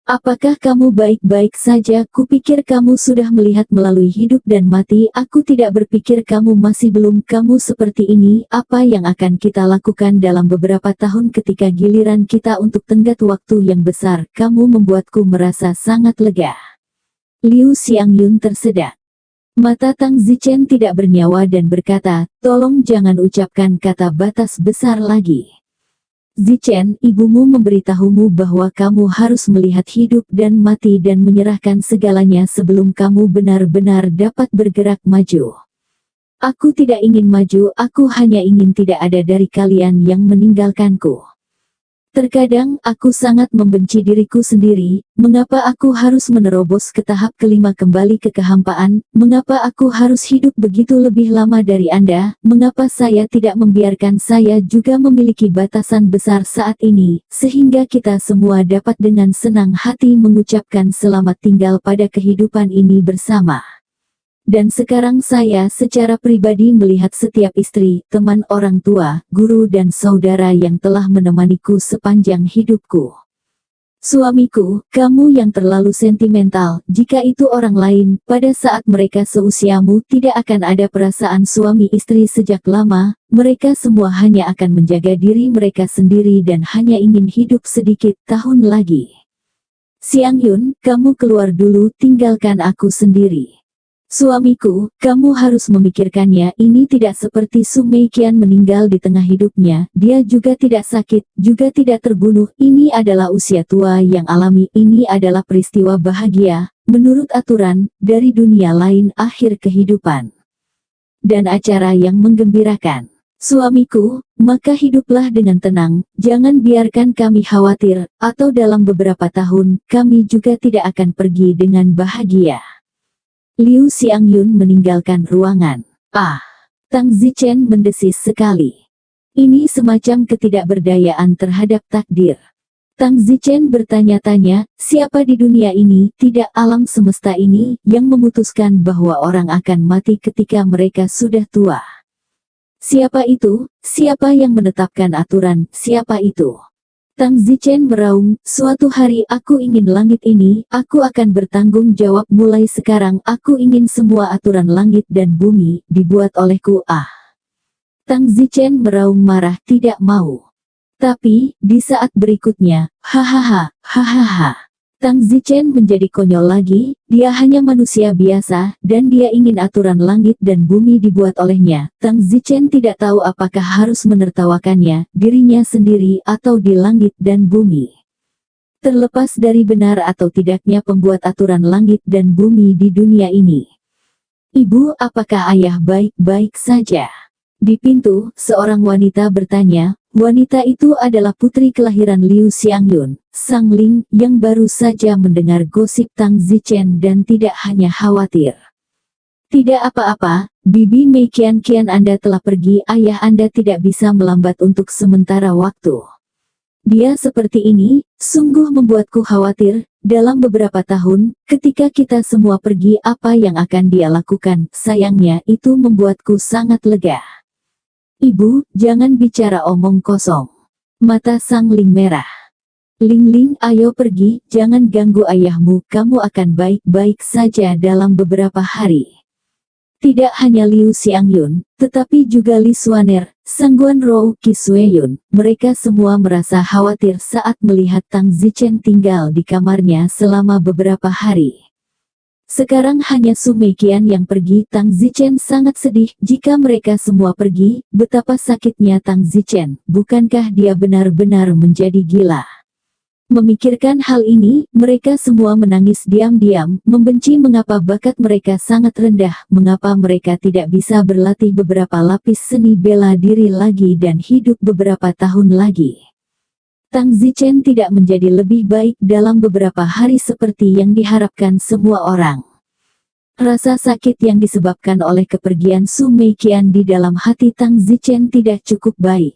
Apakah kamu baik-baik saja? Kupikir kamu sudah melihat melalui hidup dan mati. Aku tidak berpikir kamu masih belum. Kamu seperti ini. Apa yang akan kita lakukan dalam beberapa tahun ketika giliran kita untuk tenggat waktu yang besar? Kamu membuatku merasa sangat lega. Liu Xiangyun tersedak. Mata Tang Zichen tidak bernyawa dan berkata, tolong jangan ucapkan kata batas besar lagi. Zichen, ibumu memberitahumu bahwa kamu harus melihat hidup dan mati dan menyerahkan segalanya sebelum kamu benar-benar dapat bergerak maju. Aku tidak ingin maju, aku hanya ingin tidak ada dari kalian yang meninggalkanku. Terkadang, aku sangat membenci diriku sendiri, mengapa aku harus menerobos ke tahap kelima kembali ke kehampaan, mengapa aku harus hidup begitu lebih lama dari Anda, mengapa saya tidak membiarkan saya juga memiliki batasan besar saat ini, sehingga kita semua dapat dengan senang hati mengucapkan selamat tinggal pada kehidupan ini bersama. Dan sekarang saya secara pribadi melihat setiap istri, teman orang tua, guru dan saudara yang telah menemaniku sepanjang hidupku. Suamiku, kamu yang terlalu sentimental, jika itu orang lain, pada saat mereka seusiamu tidak akan ada perasaan suami istri sejak lama, mereka semua hanya akan menjaga diri mereka sendiri dan hanya ingin hidup sedikit tahun lagi. Xiangyun, kamu keluar dulu, tinggalkan aku sendiri. Suamiku, kamu harus memikirkannya, ini tidak seperti Su Meiqian meninggal di tengah hidupnya, dia juga tidak sakit, juga tidak terbunuh, ini adalah usia tua yang alami, ini adalah peristiwa bahagia, menurut aturan, dari dunia lain akhir kehidupan. Dan acara yang menggembirakan. Suamiku, maka hiduplah dengan tenang, jangan biarkan kami khawatir, atau dalam beberapa tahun, kami juga tidak akan pergi dengan bahagia. Liu Xiangyun meninggalkan ruangan. Tang Zichen mendesis sekali. Ini semacam ketidakberdayaan terhadap takdir. Tang Zichen bertanya-tanya, siapa di dunia ini, tidak alam semesta ini, yang memutuskan bahwa orang akan mati ketika mereka sudah tua? Siapa itu? Siapa yang menetapkan aturan? Siapa itu? Tang Zichen meraung, suatu hari aku ingin langit ini, aku akan bertanggung jawab mulai sekarang, aku ingin semua aturan langit dan bumi, dibuat olehku. Tang Zichen meraung marah, tidak mau. Tapi, di saat berikutnya, hahaha, hahaha. Tang Zichen menjadi konyol lagi, dia hanya manusia biasa, dan dia ingin aturan langit dan bumi dibuat olehnya. Tang Zichen tidak tahu apakah harus menertawakannya, dirinya sendiri atau di langit dan bumi. Terlepas dari benar atau tidaknya pembuat aturan langit dan bumi di dunia ini. Ibu, apakah ayah baik-baik saja? Di pintu, seorang wanita bertanya. Wanita itu adalah putri kelahiran Liu Xiangyun, Sang Ling, yang baru saja mendengar gosip Tang Zichen dan tidak hanya khawatir. Tidak apa-apa, Bibi Mei kian Anda telah pergi, ayah Anda tidak bisa melambat untuk sementara waktu. Dia seperti ini, sungguh membuatku khawatir. Dalam beberapa tahun, ketika kita semua pergi, apa yang akan dia lakukan? Sayangnya itu membuatku sangat lega. Ibu, jangan bicara omong kosong. Mata Sang Ling merah. Ling, ayo pergi, jangan ganggu ayahmu, kamu akan baik-baik saja dalam beberapa hari. Tidak hanya Liu Xiangyun, tetapi juga Li Xuaner, Sangguan Rou, Qi Sueyun, mereka semua merasa khawatir saat melihat Tang Zichen tinggal di kamarnya selama beberapa hari. Sekarang hanya Su Meiqian yang pergi. Tang Zichen sangat sedih. Jika mereka semua pergi, betapa sakitnya Tang Zichen. Bukankah dia benar-benar menjadi gila? Memikirkan hal ini, mereka semua menangis diam-diam, membenci mengapa bakat mereka sangat rendah, mengapa mereka tidak bisa berlatih beberapa lapis seni bela diri lagi dan hidup beberapa tahun lagi. Tang Zichen tidak menjadi lebih baik dalam beberapa hari seperti yang diharapkan semua orang. Rasa sakit yang disebabkan oleh kepergian Su Meiqian di dalam hati Tang Zichen tidak cukup baik.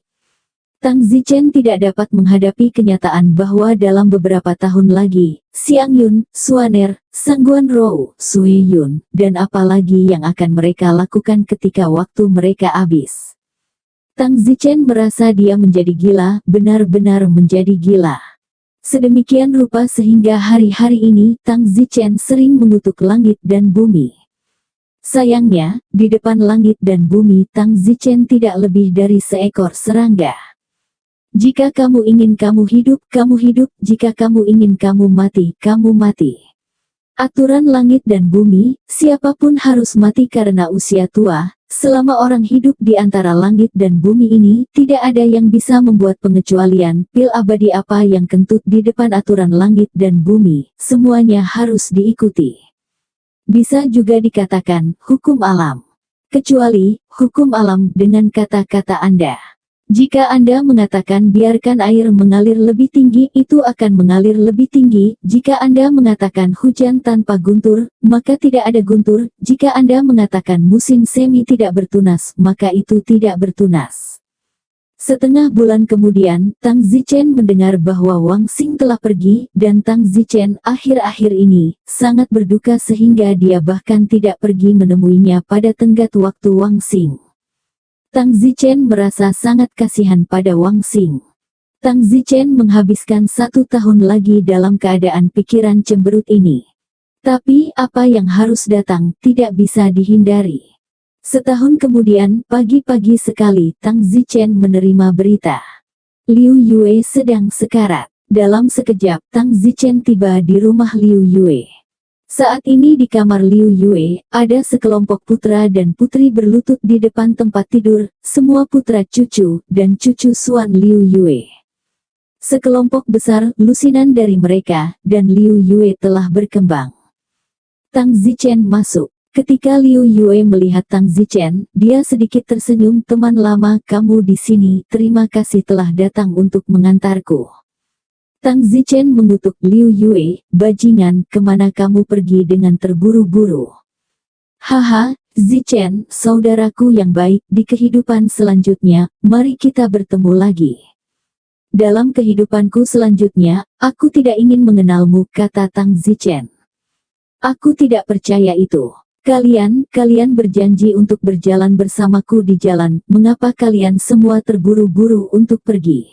Tang Zichen tidak dapat menghadapi kenyataan bahwa dalam beberapa tahun lagi, Xiangyun, Xuaner, Sangguan Rou, Sueyun, dan apalagi yang akan mereka lakukan ketika waktu mereka habis. Tang Zichen merasa dia menjadi gila, benar-benar menjadi gila. Sedemikian rupa sehingga hari-hari ini Tang Zichen sering mengutuk langit dan bumi. Sayangnya, di depan langit dan bumi Tang Zichen tidak lebih dari seekor serangga. Jika kamu ingin kamu hidup, kamu hidup. Jika kamu ingin kamu mati, kamu mati. Aturan langit dan bumi, siapapun harus mati karena usia tua. Selama orang hidup di antara langit dan bumi ini, tidak ada yang bisa membuat pengecualian. Pil abadi apa yang kentut di depan aturan langit dan bumi, semuanya harus diikuti. Bisa juga dikatakan, hukum alam. Kecuali, hukum alam dengan kata-kata Anda. Jika Anda mengatakan biarkan air mengalir lebih tinggi, itu akan mengalir lebih tinggi. Jika Anda mengatakan hujan tanpa guntur, maka tidak ada guntur. Jika Anda mengatakan musim semi tidak bertunas, maka itu tidak bertunas. Setengah bulan kemudian, Tang Zichen mendengar bahwa Wang Xing telah pergi, dan Tang Zichen akhir-akhir ini sangat berduka sehingga dia bahkan tidak pergi menemuinya pada tenggat waktu Wang Xing. Tang Zichen merasa sangat kasihan pada Wang Xing. Tang Zichen menghabiskan 1 tahun lagi dalam keadaan pikiran cemberut ini. Tapi apa yang harus datang tidak bisa dihindari. Setahun kemudian, pagi-pagi sekali Tang Zichen menerima berita. Liu Yue sedang sekarat. Dalam sekejap Tang Zichen tiba di rumah Liu Yue. Saat ini di kamar Liu Yue, ada sekelompok putra dan putri berlutut di depan tempat tidur, semua putra cucu dan cucu Suan Liu Yue. Sekelompok besar, lusinan dari mereka, dan Liu Yue telah berkembang. Tang Zichen masuk. Ketika Liu Yue melihat Tang Zichen, dia sedikit tersenyum. Teman lama, kamu di sini, terima kasih telah datang untuk mengantarku. Tang Zichen mengutuk Liu Yue, bajingan, kemana kamu pergi dengan terburu-buru? Haha, Zichen, saudaraku yang baik, di kehidupan selanjutnya, mari kita bertemu lagi. Dalam kehidupanku selanjutnya, aku tidak ingin mengenalmu, kata Tang Zichen. Aku tidak percaya itu. Kalian berjanji untuk berjalan bersamaku di jalan, mengapa kalian semua terburu-buru untuk pergi?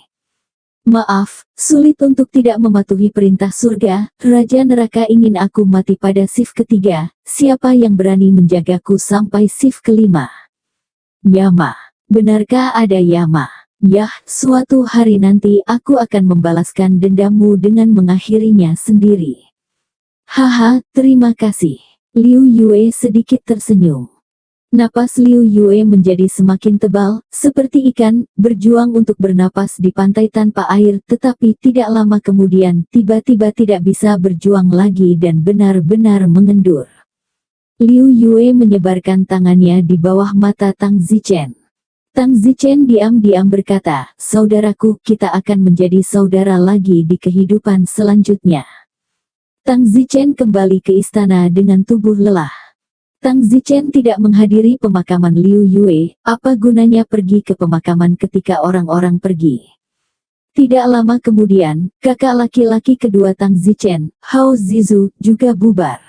Maaf, sulit untuk tidak mematuhi perintah surga, Raja Neraka ingin aku mati pada shift ketiga, siapa yang berani menjagaku sampai shift kelima? Yama. Benarkah ada Yama? Yah, suatu hari nanti aku akan membalaskan dendammu dengan mengakhirinya sendiri. Haha, terima kasih. Liu Yue sedikit tersenyum. Napas Liu Yue menjadi semakin tebal, seperti ikan, berjuang untuk bernapas di pantai tanpa air, tetapi tidak lama kemudian, tiba-tiba tidak bisa berjuang lagi dan benar-benar mengendur. Liu Yue menyebarkan tangannya di bawah mata Tang Zichen. Tang Zichen diam-diam berkata, saudaraku, kita akan menjadi saudara lagi di kehidupan selanjutnya. Tang Zichen kembali ke istana dengan tubuh lelah. Tang Zichen tidak menghadiri pemakaman Liu Yue, apa gunanya pergi ke pemakaman ketika orang-orang pergi. Tidak lama kemudian, kakak laki-laki kedua Tang Zichen, Hao Zizu, juga bubar.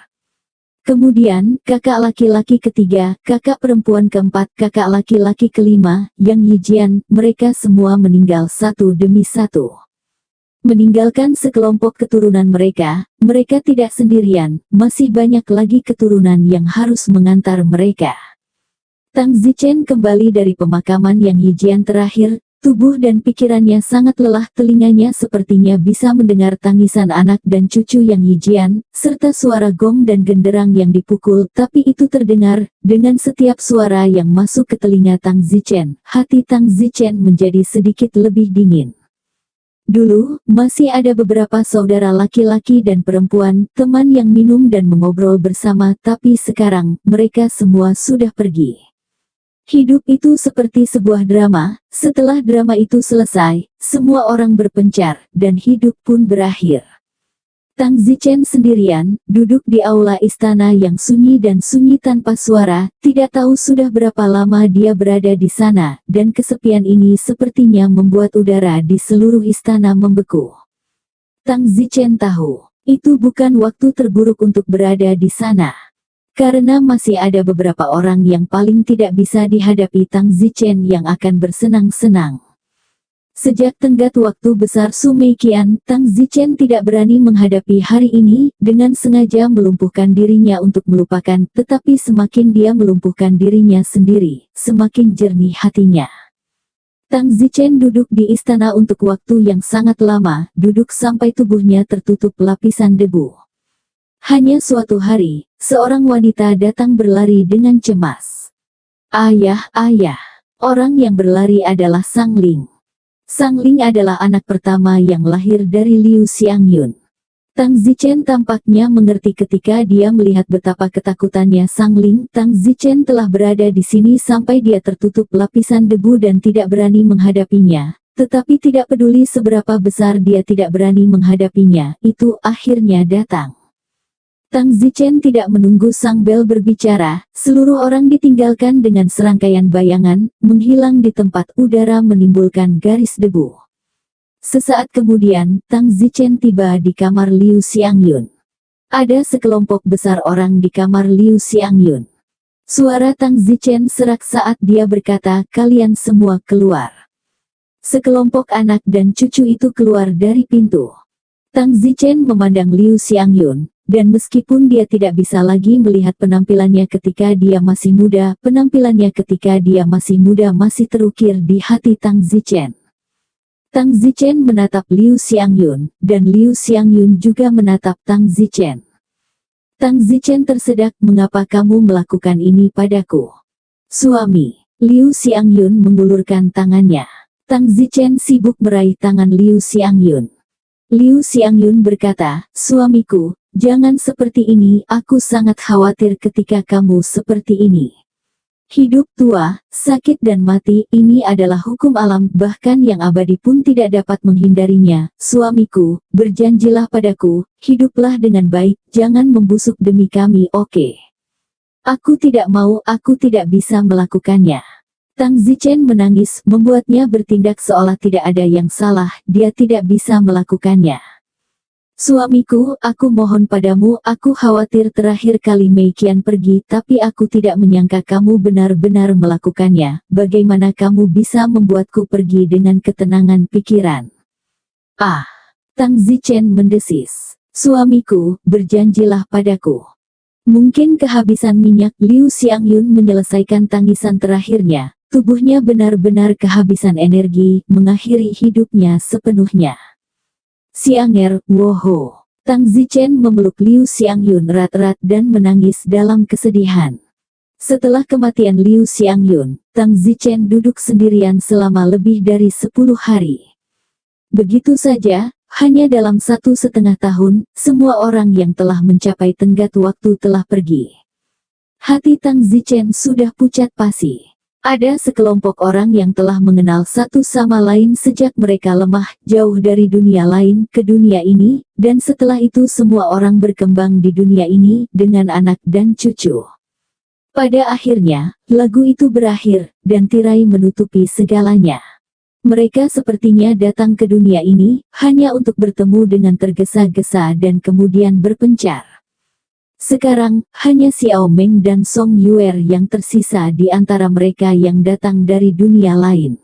Kemudian, kakak laki-laki ketiga, kakak perempuan keempat, kakak laki-laki kelima, Yang Yijian, mereka semua meninggal satu demi satu. Meninggalkan sekelompok keturunan mereka, mereka tidak sendirian, masih banyak lagi keturunan yang harus mengantar mereka. Tang Zichen kembali dari pemakaman Yang Yijian terakhir, tubuh dan pikirannya sangat lelah, telinganya sepertinya bisa mendengar tangisan anak dan cucu Yang Yijian, serta suara gong dan genderang yang dipukul, tapi itu terdengar, dengan setiap suara yang masuk ke telinga Tang Zichen, hati Tang Zichen menjadi sedikit lebih dingin. Dulu, masih ada beberapa saudara laki-laki dan perempuan, teman yang minum dan mengobrol bersama, tapi sekarang, mereka semua sudah pergi. Hidup itu seperti sebuah drama, setelah drama itu selesai, semua orang berpencar, dan hidup pun berakhir. Tang Zichen sendirian, duduk di aula istana yang sunyi dan sunyi tanpa suara, tidak tahu sudah berapa lama dia berada di sana, dan kesepian ini sepertinya membuat udara di seluruh istana membeku. Tang Zichen tahu, itu bukan waktu terburuk untuk berada di sana. Karena masih ada beberapa orang yang paling tidak bisa dihadapi Tang Zichen yang akan bersenang-senang. Sejak tenggat waktu besar Sumeikian, Tang Zichen tidak berani menghadapi hari ini, dengan sengaja melumpuhkan dirinya untuk melupakan, tetapi semakin dia melumpuhkan dirinya sendiri, semakin jernih hatinya. Tang Zichen duduk di istana untuk waktu yang sangat lama, duduk sampai tubuhnya tertutup lapisan debu. Hanya suatu hari, seorang wanita datang berlari dengan cemas. Ayah, ayah. Orang yang berlari adalah Sang Ling. Sang Ling adalah anak pertama yang lahir dari Liu Xiangyun. Tang Zichen tampaknya mengerti ketika dia melihat betapa ketakutannya Sang Ling. Tang Zichen telah berada di sini sampai dia tertutup lapisan debu dan tidak berani menghadapinya. Tetapi tidak peduli seberapa besar dia tidak berani menghadapinya, itu akhirnya datang. Tang Zichen tidak menunggu Sang Bel berbicara, seluruh orang ditinggalkan dengan serangkaian bayangan, menghilang di tempat udara menimbulkan garis debu. Sesaat kemudian, Tang Zichen tiba di kamar Liu Xiangyun. Ada sekelompok besar orang di kamar Liu Xiangyun. Suara Tang Zichen serak saat dia berkata, kalian semua keluar. Sekelompok anak dan cucu itu keluar dari pintu. Tang Zichen memandang Liu Xiangyun. Dan meskipun dia tidak bisa lagi melihat penampilannya ketika dia masih muda, penampilannya ketika dia masih muda masih terukir di hati Tang Zichen. Tang Zichen menatap Liu Xiangyun, dan Liu Xiangyun juga menatap Tang Zichen. Tang Zichen tersedak, mengapa kamu melakukan ini padaku? Suami. Liu Xiangyun mengulurkan tangannya. Tang Zichen sibuk meraih tangan Liu Xiangyun. Liu Xiangyun berkata, suamiku, jangan seperti ini, aku sangat khawatir ketika kamu seperti ini. Hidup tua, sakit dan mati, ini adalah hukum alam, bahkan yang abadi pun tidak dapat menghindarinya. Suamiku, berjanjilah padaku, hiduplah dengan baik, jangan membusuk demi kami, oke? Aku tidak mau, aku tidak bisa melakukannya. Tang Zichen menangis, membuatnya bertindak seolah tidak ada yang salah, dia tidak bisa melakukannya. Suamiku, aku mohon padamu, aku khawatir terakhir kali Mei Qian pergi, tapi aku tidak menyangka kamu benar-benar melakukannya. Bagaimana kamu bisa membuatku pergi dengan ketenangan pikiran? Ah! Tang Zichen mendesis. Suamiku, berjanjilah padaku. Mungkin kehabisan minyak. Liu Xiangyun menyelesaikan tangisan terakhirnya, tubuhnya benar-benar kehabisan energi, mengakhiri hidupnya sepenuhnya. Xianger, woho. Tang Zichen memeluk Liu Xiangyun erat-erat dan menangis dalam kesedihan. Setelah kematian Liu Xiangyun, Tang Zichen duduk sendirian selama lebih dari 10 hari. Begitu saja, hanya dalam 1,5 tahun, semua orang yang telah mencapai tenggat waktu telah pergi. Hati Tang Zichen sudah pucat pasi. Ada sekelompok orang yang telah mengenal satu sama lain sejak mereka lemah, jauh dari dunia lain ke dunia ini, dan setelah itu semua orang berkembang di dunia ini, dengan anak dan cucu. Pada akhirnya, lagu itu berakhir, dan tirai menutupi segalanya. Mereka sepertinya datang ke dunia ini, hanya untuk bertemu dengan tergesa-gesa dan kemudian berpencar. Sekarang, hanya Xiao Meng dan Song Yuer yang tersisa di antara mereka yang datang dari dunia lain.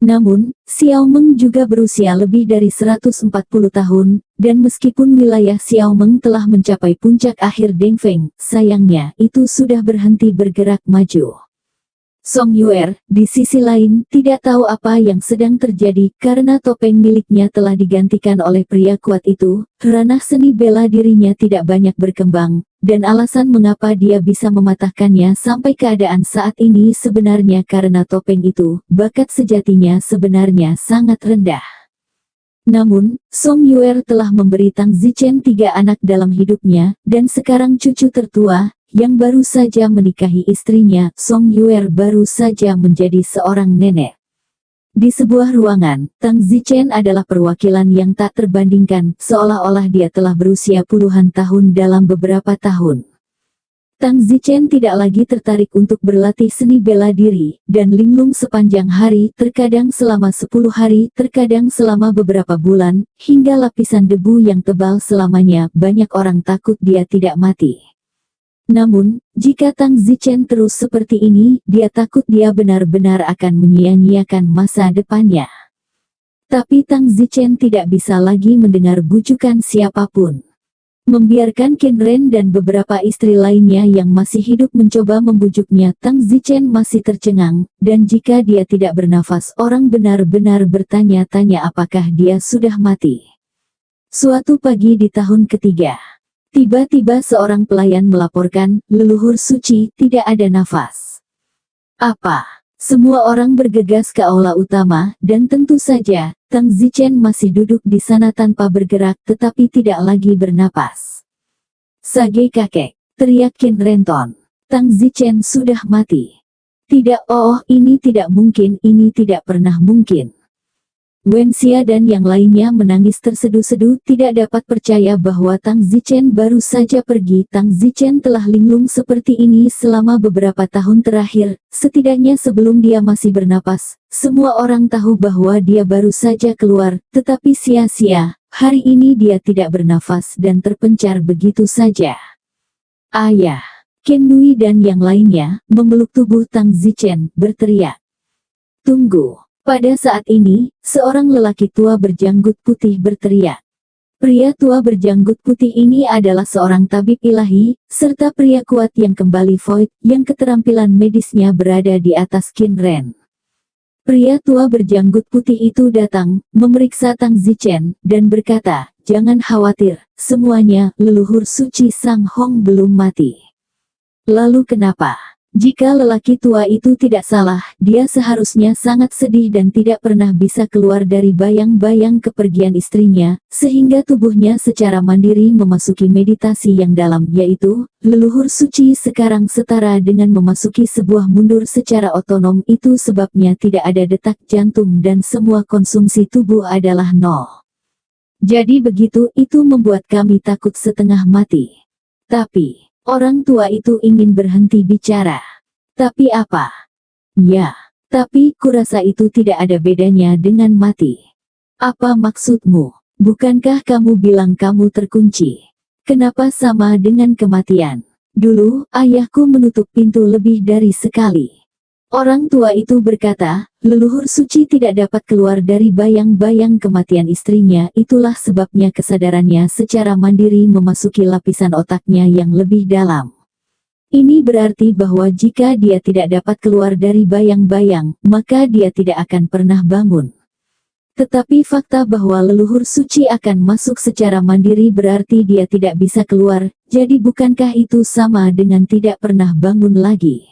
Namun, Xiao Meng juga berusia lebih dari 140 tahun, dan meskipun wilayah Xiao Meng telah mencapai puncak akhir Dengfeng, sayangnya itu sudah berhenti bergerak maju. Song Yuer, di sisi lain, tidak tahu apa yang sedang terjadi karena topeng miliknya telah digantikan oleh pria kuat itu. Ranah seni bela dirinya tidak banyak berkembang, dan alasan mengapa dia bisa mematahkannya sampai keadaan saat ini sebenarnya karena topeng itu, bakat sejatinya sebenarnya sangat rendah. Namun, Song Yuer telah memberi Tang Zichen 3 anak dalam hidupnya, dan sekarang cucu tertua, yang baru saja menikahi istrinya, Song Yuer baru saja menjadi seorang nenek. Di sebuah ruangan, Tang Zichen adalah perwakilan yang tak terbandingkan, seolah-olah dia telah berusia puluhan tahun dalam beberapa tahun. Tang Zichen tidak lagi tertarik untuk berlatih seni bela diri, dan linglung sepanjang hari, terkadang selama 10 hari, terkadang selama beberapa bulan, hingga lapisan debu yang tebal selamanya. Banyak orang takut dia tidak mati. Namun, jika Tang Zichen terus seperti ini, dia takut dia benar-benar akan menyia-nyiakan masa depannya. Tapi Tang Zichen tidak bisa lagi mendengar bujukan siapapun. Membiarkan Qin Ren dan beberapa istri lainnya yang masih hidup mencoba membujuknya, Tang Zichen masih tercengang, dan jika dia tidak bernafas, orang benar-benar bertanya-tanya apakah dia sudah mati. Suatu pagi di tahun ketiga, tiba-tiba seorang pelayan melaporkan, leluhur suci, tidak ada nafas. Apa? Semua orang bergegas ke aula utama, dan tentu saja, Tang Zichen masih duduk di sana tanpa bergerak tetapi tidak lagi bernapas. Sage kakek, teriak Qin Renton. Tang Zichen sudah mati. Tidak, oh, ini tidak mungkin, ini tidak pernah mungkin. Wen Xia dan yang lainnya menangis terseduh-seduh, tidak dapat percaya bahwa Tang Zichen baru saja pergi. Tang Zichen telah linglung seperti ini selama beberapa tahun terakhir, setidaknya sebelum dia masih bernapas. Semua orang tahu bahwa dia baru saja keluar, tetapi sia-sia, hari ini dia tidak bernafas dan terpencar begitu saja. Ayah, Qin Nui dan yang lainnya, memeluk tubuh Tang Zichen, berteriak. Tunggu. Pada saat ini, seorang lelaki tua berjanggut putih berteriak. Pria tua berjanggut putih ini adalah seorang tabib ilahi, serta pria kuat yang kembali void, yang keterampilan medisnya berada di atas Qin Ren. Pria tua berjanggut putih itu datang, memeriksa Tang Zichen, dan berkata, jangan khawatir, semuanya, leluhur suci Sang Hong belum mati. Lalu kenapa? Jika lelaki tua itu tidak salah, dia seharusnya sangat sedih dan tidak pernah bisa keluar dari bayang-bayang kepergian istrinya, sehingga tubuhnya secara mandiri memasuki meditasi yang dalam, yaitu, leluhur suci sekarang setara dengan memasuki sebuah mundur secara otonom. Itu sebabnya tidak ada detak jantung dan semua konsumsi tubuh adalah nol. Jadi begitu, itu membuat kami takut setengah mati. Tapi orang tua itu ingin berhenti bicara. Tapi apa? Ya, tapi kurasa itu tidak ada bedanya dengan mati. Apa maksudmu? Bukankah kamu bilang kamu terkunci? Kenapa sama dengan kematian? Dulu, ayahku menutup pintu lebih dari sekali. Orang tua itu berkata, leluhur suci tidak dapat keluar dari bayang-bayang kematian istrinya. Itulah sebabnya kesadarannya secara mandiri memasuki lapisan otaknya yang lebih dalam. Ini berarti bahwa jika dia tidak dapat keluar dari bayang-bayang, maka dia tidak akan pernah bangun. Tetapi fakta bahwa leluhur suci akan masuk secara mandiri berarti dia tidak bisa keluar, jadi bukankah itu sama dengan tidak pernah bangun lagi?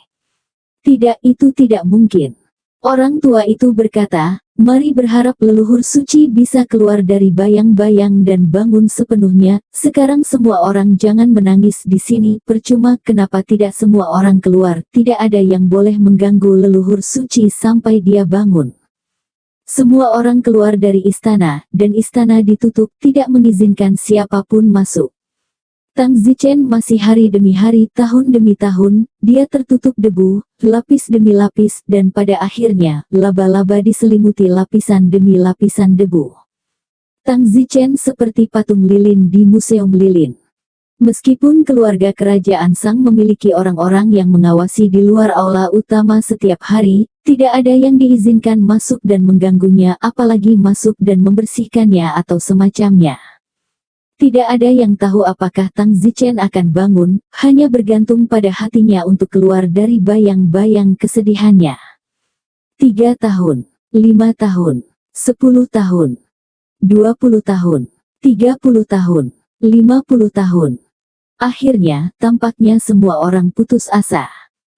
Tidak, itu tidak mungkin. Orang tua itu berkata, mari berharap leluhur suci bisa keluar dari bayang-bayang dan bangun sepenuhnya. Sekarang semua orang jangan menangis di sini, percuma. Kenapa tidak semua orang keluar? Tidak ada yang boleh mengganggu leluhur suci sampai dia bangun. Semua orang keluar dari istana, dan istana ditutup, tidak mengizinkan siapapun masuk. Tang Zichen masih hari demi hari, tahun demi tahun, dia tertutup debu, lapis demi lapis, dan pada akhirnya, laba-laba diselimuti lapisan demi lapisan debu. Tang Zichen seperti patung lilin di museum lilin. Meskipun keluarga kerajaan Sang memiliki orang-orang yang mengawasi di luar aula utama setiap hari, tidak ada yang diizinkan masuk dan mengganggunya, apalagi masuk dan membersihkannya atau semacamnya. Tidak ada yang tahu apakah Tang Zichen akan bangun, hanya bergantung pada hatinya untuk keluar dari bayang-bayang kesedihannya. 3 tahun, 5 tahun, 10 tahun, 20 tahun, 30 tahun, 50 tahun. Akhirnya, tampaknya semua orang putus asa.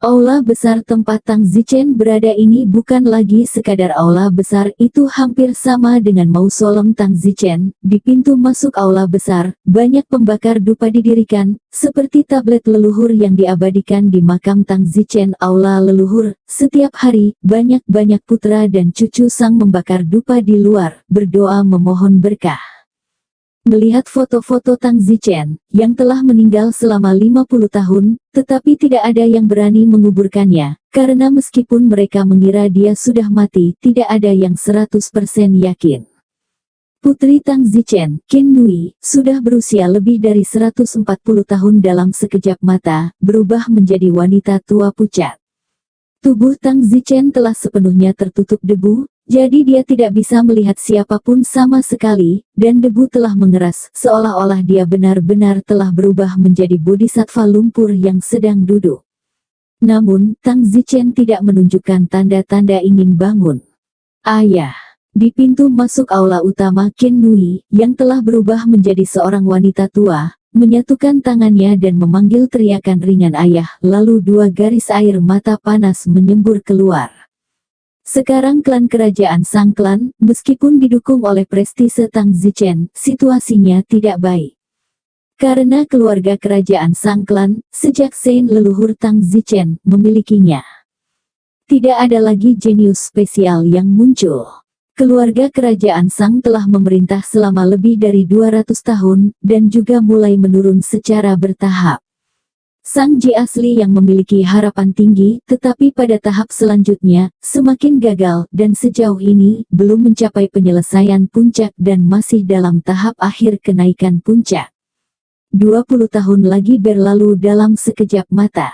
Aula besar tempat Tang Zichen berada ini bukan lagi sekadar aula besar, itu hampir sama dengan mausoleum Tang Zichen. Di pintu masuk aula besar, banyak pembakar dupa didirikan, seperti tablet leluhur yang diabadikan di makam Tang Zichen. Aula leluhur, setiap hari, banyak-banyak putra dan cucu Sang membakar dupa di luar, berdoa memohon berkah. Melihat foto-foto Tang Zichen, yang telah meninggal selama 50 tahun, tetapi tidak ada yang berani menguburkannya, karena meskipun mereka mengira dia sudah mati, tidak ada yang 100% yakin. Putri Tang Zichen, Qin Nui, sudah berusia lebih dari 140 tahun dalam sekejap mata, berubah menjadi wanita tua pucat. Tubuh Tang Zichen telah sepenuhnya tertutup debu, jadi dia tidak bisa melihat siapapun sama sekali, dan debu telah mengeras, seolah-olah dia benar-benar telah berubah menjadi bodhisattva lumpur yang sedang duduk. Namun, Tang Zichen tidak menunjukkan tanda-tanda ingin bangun. Ayah. Di pintu masuk aula utama, Qin Nui, yang telah berubah menjadi seorang wanita tua, menyatukan tangannya dan memanggil teriakan ringan ayah, lalu 2 garis air mata panas menyembur keluar. Sekarang klan kerajaan Sang Klan, meskipun didukung oleh prestise Tang Zichen, situasinya tidak baik. Karena keluarga kerajaan Sang Klan, sejak Sein leluhur Tang Zichen, memilikinya. Tidak ada lagi jenius spesial yang muncul. Keluarga kerajaan Sang telah memerintah selama lebih dari 200 tahun, dan juga mulai menurun secara bertahap. Sang Ji asli yang memiliki harapan tinggi, tetapi pada tahap selanjutnya, semakin gagal, dan sejauh ini, belum mencapai penyelesaian puncak dan masih dalam tahap akhir kenaikan puncak. 20 tahun lagi berlalu dalam sekejap mata.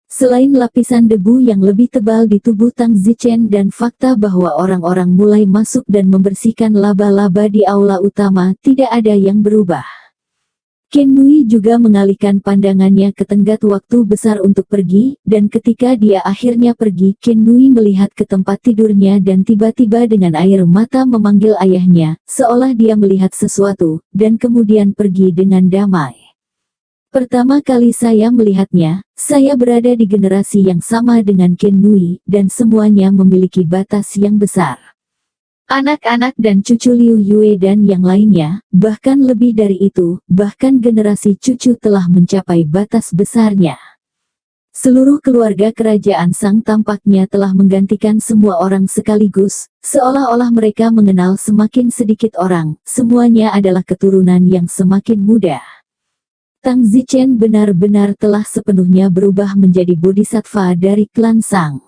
Selain lapisan debu yang lebih tebal di tubuh Tang Zichen dan fakta bahwa orang-orang mulai masuk dan membersihkan laba-laba di aula utama, tidak ada yang berubah. Qin Nui juga mengalihkan pandangannya ke tenggat waktu besar untuk pergi, dan ketika dia akhirnya pergi, Qin Nui melihat ke tempat tidurnya dan tiba-tiba dengan air mata memanggil ayahnya, seolah dia melihat sesuatu, dan kemudian pergi dengan damai. Pertama kali saya melihatnya, saya berada di generasi yang sama dengan Qin Nui, dan semuanya memiliki batas yang besar. Anak-anak dan cucu Liu Yue dan yang lainnya, bahkan lebih dari itu, bahkan generasi cucu telah mencapai batas besarnya. Seluruh keluarga kerajaan Sang tampaknya telah menggantikan semua orang sekaligus, seolah-olah mereka mengenal semakin sedikit orang, semuanya adalah keturunan yang semakin muda. Tang Zichen benar-benar telah sepenuhnya berubah menjadi bodhisattva dari klan Sang.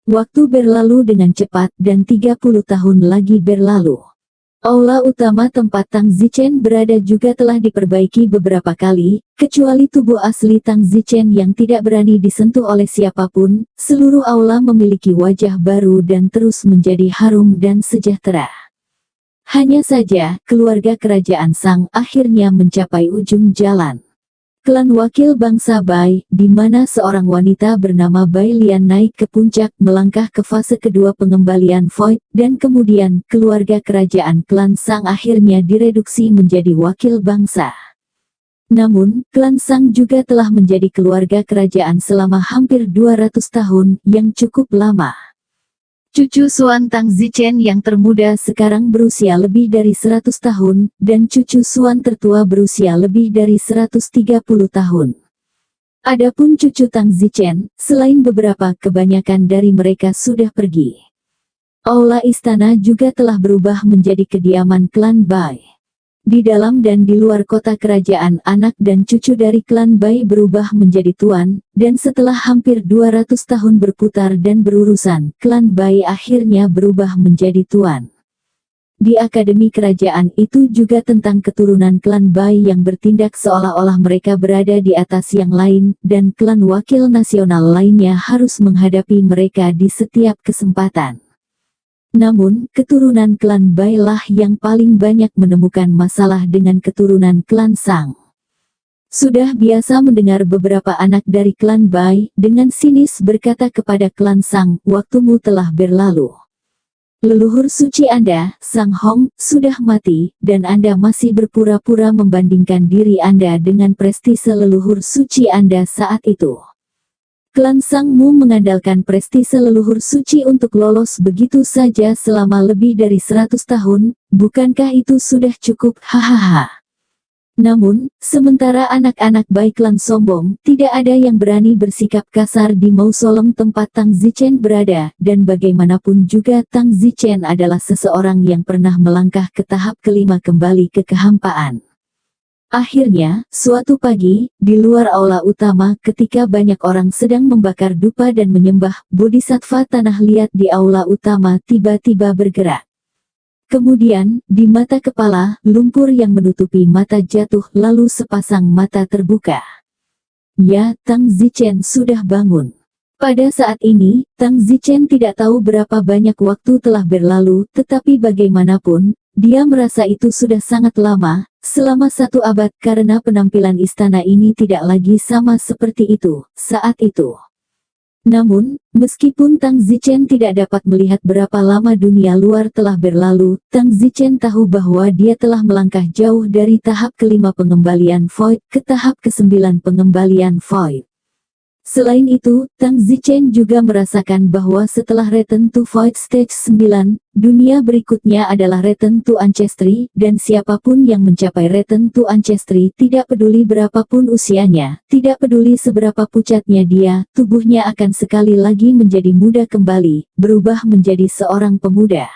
Waktu berlalu dengan cepat dan 30 tahun lagi berlalu. Aula utama tempat Tang Zichen berada juga telah diperbaiki beberapa kali, kecuali tubuh asli Tang Zichen yang tidak berani disentuh oleh siapapun. Seluruh aula memiliki wajah baru dan terus menjadi harum dan sejahtera. Hanya saja, keluarga kerajaan Sang akhirnya mencapai ujung jalan. Klan wakil bangsa Bai, di mana seorang wanita bernama Bai Lian naik ke puncak melangkah ke fase kedua pengembalian Void, dan kemudian keluarga kerajaan klan Sang akhirnya direduksi menjadi wakil bangsa. Namun, klan Sang juga telah menjadi keluarga kerajaan selama hampir 200 tahun, yang cukup lama. Cucu Suan Tang Zichen yang termuda sekarang berusia lebih dari 100 tahun, dan cucu Suan tertua berusia lebih dari 130 tahun. Adapun cucu Tang Zichen, selain beberapa, kebanyakan dari mereka sudah pergi. Aula istana juga telah berubah menjadi kediaman klan Bai. Di dalam dan di luar kota kerajaan, anak dan cucu dari klan Bai berubah menjadi tuan, dan setelah hampir 200 tahun berputar dan berurusan, klan Bai akhirnya berubah menjadi tuan. Di akademi kerajaan itu juga tentang keturunan klan Bai yang bertindak seolah-olah mereka berada di atas yang lain, dan klan wakil nasional lainnya harus menghadapi mereka di setiap kesempatan. Namun, keturunan klan Bai lah yang paling banyak menemukan masalah dengan keturunan klan Sang. Sudah biasa mendengar beberapa anak dari klan Bai dengan sinis berkata kepada klan Sang, "Waktumu telah berlalu. Leluhur suci Anda, Sang Hong, sudah mati, dan Anda masih berpura-pura membandingkan diri Anda dengan prestise leluhur suci Anda saat itu." Klan Sangmu mengandalkan prestise leluhur suci untuk lolos begitu saja selama lebih dari 100 tahun, bukankah itu sudah cukup? Hahaha. Namun, sementara anak-anak Bai klan sombong, tidak ada yang berani bersikap kasar di mausolem tempat Tang Zichen berada, dan bagaimanapun juga Tang Zichen adalah seseorang yang pernah melangkah ke tahap kelima kembali ke kehampaan. Akhirnya, suatu pagi, di luar aula utama ketika banyak orang sedang membakar dupa dan menyembah, bodhisattva tanah liat di aula utama tiba-tiba bergerak. Kemudian, di mata kepala, lumpur yang menutupi mata jatuh lalu sepasang mata terbuka. Ya, Tang Zichen sudah bangun. Pada saat ini, Tang Zichen tidak tahu berapa banyak waktu telah berlalu, tetapi bagaimanapun, dia merasa itu sudah sangat lama, selama 1 abad, karena penampilan istana ini tidak lagi sama seperti itu, saat itu. Namun, meskipun Tang Zichen tidak dapat melihat berapa lama dunia luar telah berlalu, Tang Zichen tahu bahwa dia telah melangkah jauh dari tahap kelima pengembalian Void ke tahap ke-9 pengembalian Void. Selain itu, Tang Zichen juga merasakan bahwa setelah Return to Void Stage 9, dunia berikutnya adalah Return to Ancestry, dan siapapun yang mencapai Return to Ancestry, tidak peduli berapapun usianya, tidak peduli seberapa pucatnya dia, tubuhnya akan sekali lagi menjadi muda kembali, berubah menjadi seorang pemuda.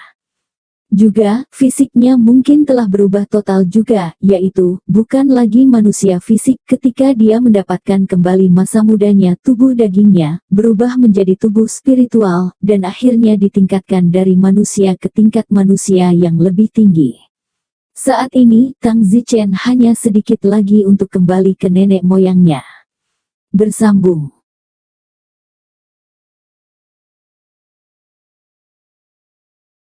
Juga, fisiknya mungkin telah berubah total juga, yaitu, bukan lagi manusia fisik ketika dia mendapatkan kembali masa mudanya. Tubuh dagingnya, berubah menjadi tubuh spiritual, dan akhirnya ditingkatkan dari manusia ke tingkat manusia yang lebih tinggi. Saat ini, Tang Zichen hanya sedikit lagi untuk kembali ke nenek moyangnya. Bersambung.